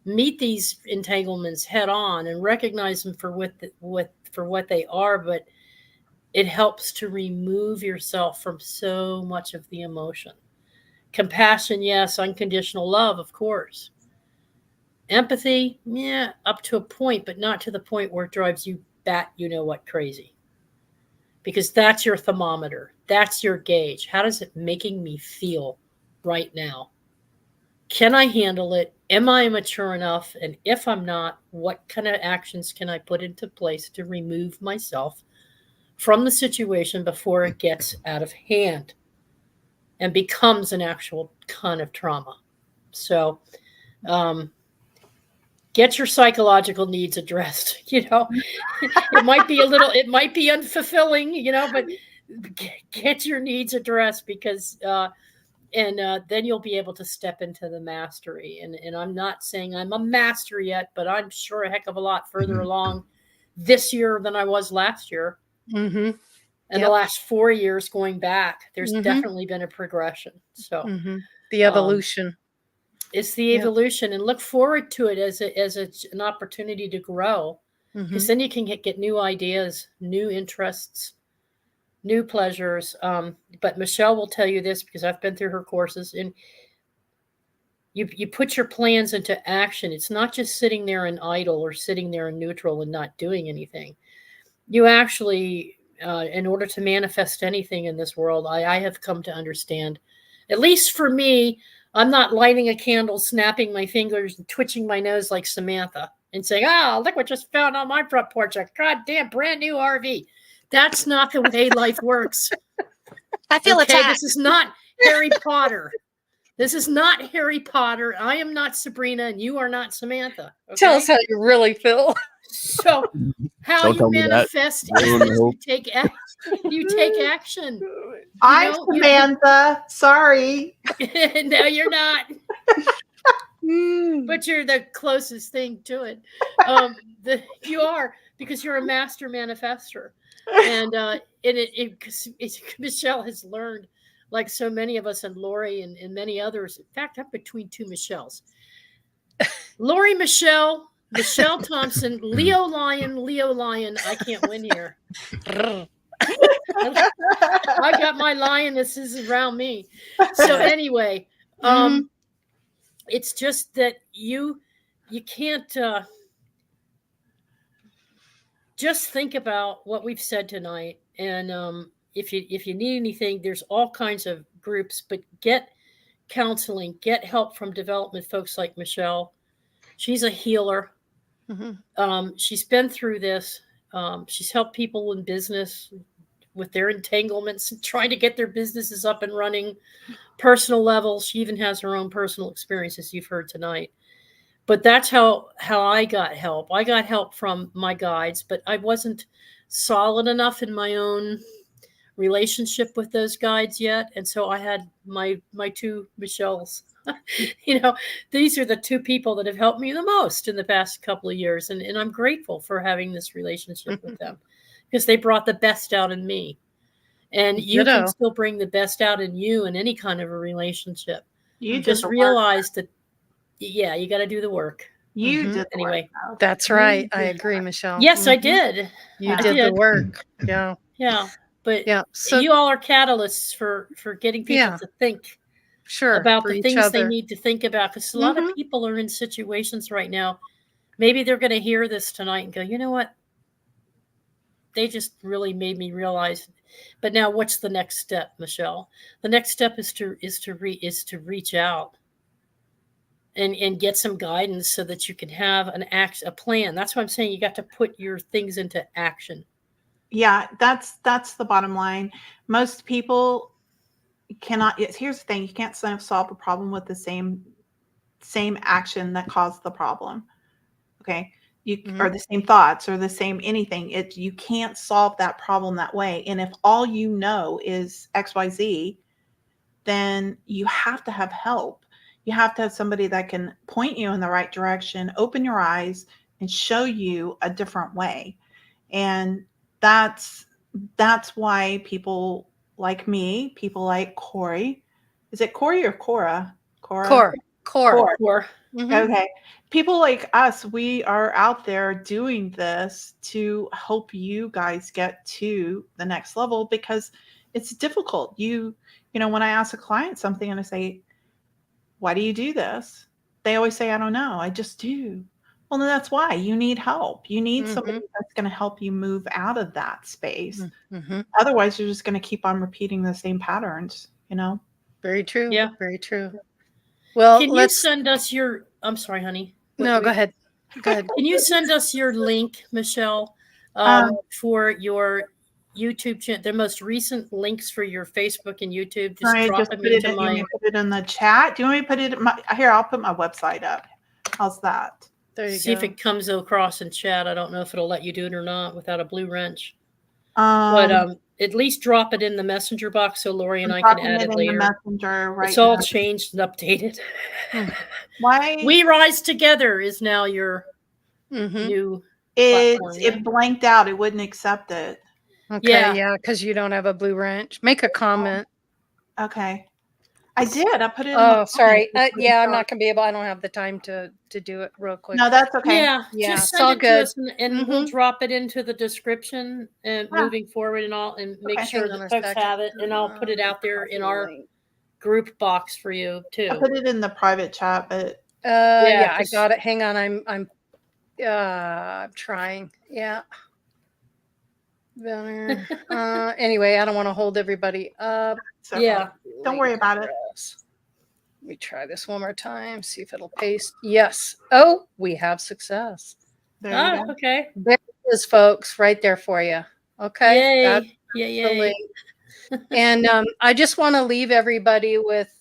C: meet these entanglements head on and recognize them for what they are. But it helps to remove yourself from so much of the emotion. Compassion, yes. Unconditional love, of course. Empathy, yeah, up to a point, but not to the point where it drives you bat, you know what, crazy. Because that's your thermometer. That's your gauge. How does it making me feel right now? Can I handle it? Am I mature enough? And if I'm not, what kind of actions can I put into place to remove myself from the situation before it gets out of hand and becomes an actual kind of trauma? So, get your psychological needs addressed. It might be it might be unfulfilling, but get your needs addressed, because then you'll be able to step into the mastery. And I'm not saying I'm a master yet, but I'm sure a heck of a lot further along this year than I was last year. And the last 4 years going back, there's definitely been a progression. So
A: the evolution.
C: It's the evolution, and look forward to it as an opportunity to grow, because then you can get new ideas, new interests, new pleasures. But Michelle will tell you this, because I've been through her courses, and you put your plans into action. It's not just sitting there in idle or sitting there in neutral and not doing anything. You actually, in order to manifest anything in this world, I have come to understand, at least for me, I'm not lighting a candle, snapping my fingers, and twitching my nose like Samantha and saying, look what just found on my front porch, a goddamn brand new RV. That's not the way life works.
H: I feel attacked.
C: This is not Harry Potter. This is not Harry Potter. I am not Sabrina, and you are not Samantha. Okay?
A: Tell us how you really feel.
C: So how
G: Don't
C: you
G: tell me that.
C: manifest is you take action.
D: I'm Samantha. Sorry.
C: No, you're not. But you're the closest thing to it. You are, because you're a master manifester. And Michelle has learned, like so many of us, and Laurie and many others. In fact, I'm between two Michelles. Laurie, Michelle Thompson, Leo Lion. I can't win here. I got my lionesses around me. So anyway, it's just that you can't just think about what we've said tonight. And if you need anything, there's all kinds of groups, but get counseling, get help from development folks like Michelle. She's a healer. She's been through this. She's helped people in business with their entanglements and trying to get their businesses up and running, personal levels. She even has her own personal experiences you've heard tonight. But that's how I got help. I got help from my guides, but I wasn't solid enough in my own relationship with those guides yet, and so I had my two Michelles. You know, these are the two people that have helped me the most in the past couple of years, and I'm grateful for having this relationship with them, because they brought the best out in me. And you can
A: Ditto.
C: still bring the best out in you in any kind of a relationship.
D: You
C: Just
D: did the
C: realize that, yeah, you got to do the work.
D: You
A: Mhm.
D: did the
C: Anyway.
D: work.
A: That's
D: You
A: right. I
D: did
A: agree,
D: that.
A: Michelle.
C: Yes, I
A: Mhm.
C: did.
A: You
C: I
A: did the
C: did.
A: work. Yeah.
C: Yeah, but
A: Yeah. So
C: you all are catalysts for getting people
A: yeah,
C: to think
A: sure.
C: about
A: For
C: the
A: each
C: things they
A: other.
C: need to think about, because a lot of
A: Mhm.
C: people are in situations right now. Maybe they're going to hear this tonight and go, you know what? They just really made me realize. But now, what's the next step, Michelle? The next step is to reach out and get some guidance so that you can have a plan. That's what I'm saying. You got to put your things into action.
D: Yeah, that's the bottom line. Most people cannot. Here's the thing: you can't solve a problem with the same action that caused the problem. Okay, or the same thoughts or the same anything. You can't solve that problem that way. And if all you know is XYZ, then you have to have help. You have to have somebody that can point you in the right direction, open your eyes, and show you a different way. And that's why people like me, people like Corey. Is it Corey or Cora?
A: Core.
C: Or
D: Okay. People like us, we are out there doing this to help you guys get to the next level, because it's difficult. You know, when I ask a client something and I say, why do you do this? They always say, I don't know. I just do. Well, then that's why you need help. You need somebody that's going to help you move out of that space. Otherwise, you're just going to keep on repeating the same patterns, you know?
A: Very true.
C: Yeah.
A: Very true. Well,
C: can you send us your? I'm sorry, honey.
A: No, go ahead. Go ahead.
C: Can you send us your link, Michelle, for your YouTube channel? The most recent links for your Facebook and YouTube. Just drop them into my.
D: You put it in the chat. Do you want me to put it in my? Here, I'll put my website up. How's that?
A: There you
C: See
A: go.
C: if it comes across in chat. I don't know if it'll let you do it or not without a blue wrench. But at least drop it in the messenger box so Laurie and I can add it later.
D: Messenger, right?
C: It's all changed and updated.
D: Why?
C: We Rise Together is now your new platform.
D: It blanked out. It wouldn't accept it.
A: Okay, yeah, because you don't have a blue wrench. Make a comment.
D: Okay. I did. I put it in
A: the sorry. Yeah, I'm not going to be able. I don't have the time to do it real quick.
D: No, that's okay.
C: Yeah, just send it to us and we'll drop it into the description and moving forward and all, and make sure that folks have it, and I'll put it out there in our group box for you too.
D: I put it in the private chat, but
A: yeah, I got it. Hang on, I'm trying. Yeah. Anyway, I don't want to hold everybody up.
D: So yeah, don't worry about it.
A: Let me try this one more time. See if it'll paste. Yes. Oh, we have success.
D: There you go.
C: Okay.
A: There it is, folks, right there for you. Okay.
C: Yay.
A: And I just want to leave everybody with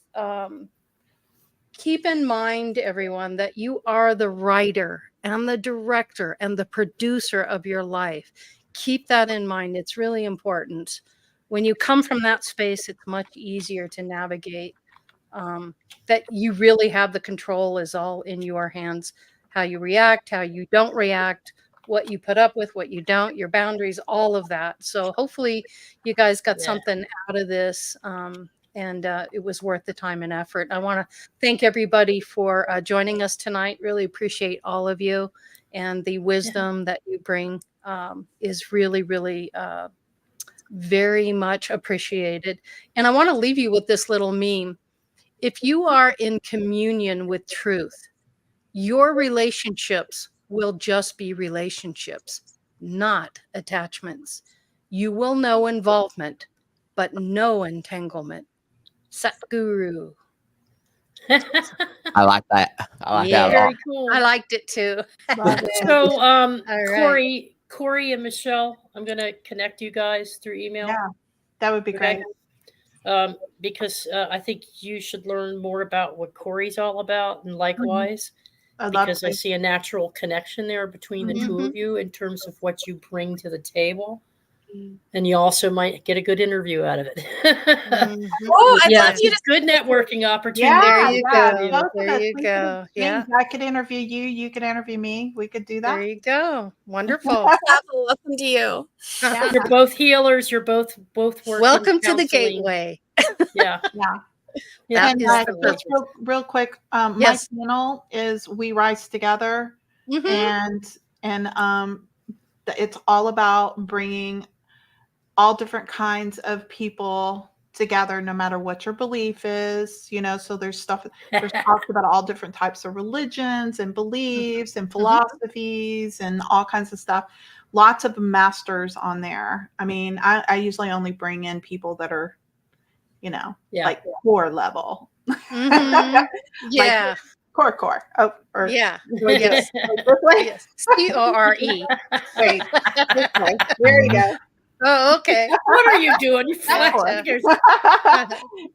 A: keep in mind, everyone, that you are the writer and the director and the producer of your life. Keep that in mind. It's really important. When you come from that space, it's much easier to navigate. That you really have the control is all in your hands. How you react, how you don't react, what you put up with, what you don't, your boundaries, all of that. So hopefully you guys got something out of this. And it was worth the time and effort. I want to thank everybody for joining us tonight. Really appreciate all of you, and the wisdom that you bring is really, really very much appreciated. And I want to leave you with this little meme. If you are in communion with truth, your relationships will just be relationships, not attachments. You will know involvement, but no entanglement. Satguru.
G: I like that. I like that a lot.
C: Very cool.
A: I liked it too.
C: So,
A: right.
C: Corey and Michelle, I'm going to connect you guys through email.
D: Yeah, that would be great.
C: Because I think you should learn more about what Corey's all about, and likewise. because I see a natural connection there between the two
A: Mhm.
C: of you in terms of what you bring to the table. And you also might get a good interview out of it.
A: Mhm.
H: Oh, I'd
C: Yeah,
H: love
C: it's
H: you
C: a
H: to.
C: good networking opportunity.
D: Yeah,
A: There you
D: yeah,
A: go.
D: both of
A: There
D: us,
A: you
D: we
A: go.
D: could
A: Yeah.
D: exchange. I could interview you, you could interview me. We could do
A: There
D: that.
A: you go. Wonderful.
H: Travel, welcome to you.
D: Yeah.
C: You're both healers. You're both work
A: Welcome
C: in
A: to the
C: counseling.
A: gateway.
C: Yeah.
D: Yeah.
C: Yeah.
A: That
D: And
A: is the
D: just
A: purpose.
D: real quick,
A: Yes.
D: my channel is We Rise Together,
A: Mhm.
D: and it's all about bringing all different kinds of people together, no matter what your belief is. So there's talks about all different types of religions and beliefs and philosophies and all kinds of stuff. Lots of masters on there. I mean, I usually only bring in people that are, like core level.
A: Mhm. Yeah.
D: Like core. Oh, or
A: Yeah.
D: do I do
A: Yes.
D: it this way?
A: Yes. CORE.
D: Wait, this way. There you go.
A: Oh, okay.
C: What are you doing? You flat
D: Gotcha.
C: fingers.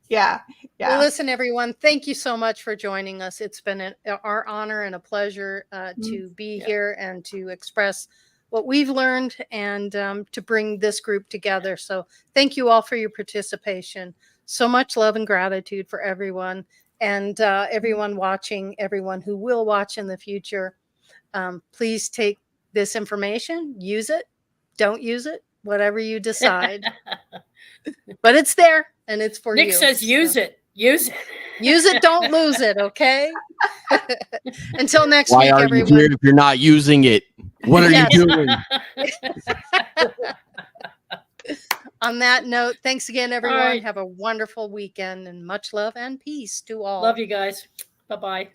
D: Yeah.
A: Well, listen, everyone, thank you so much for joining us. It's been our honor and a pleasure to be here and to express what we've learned and to bring this group together. So thank you all for your participation. So much love and gratitude for everyone and everyone watching, everyone who will watch in the future. Please take this information, use it, don't use it, whatever you decide. But it's there and it's for you.
C: Nick says use it. Use it.
A: Use it, don't lose it, okay? Until next
G: Why
A: week,
G: are
A: everyone.
G: you here if you're not using it? What are
A: Yes.
G: you doing?
A: On that note, thanks again, everyone.
C: right.
A: Have a wonderful weekend and much love and peace to all.
C: Love you guys. Bye-bye.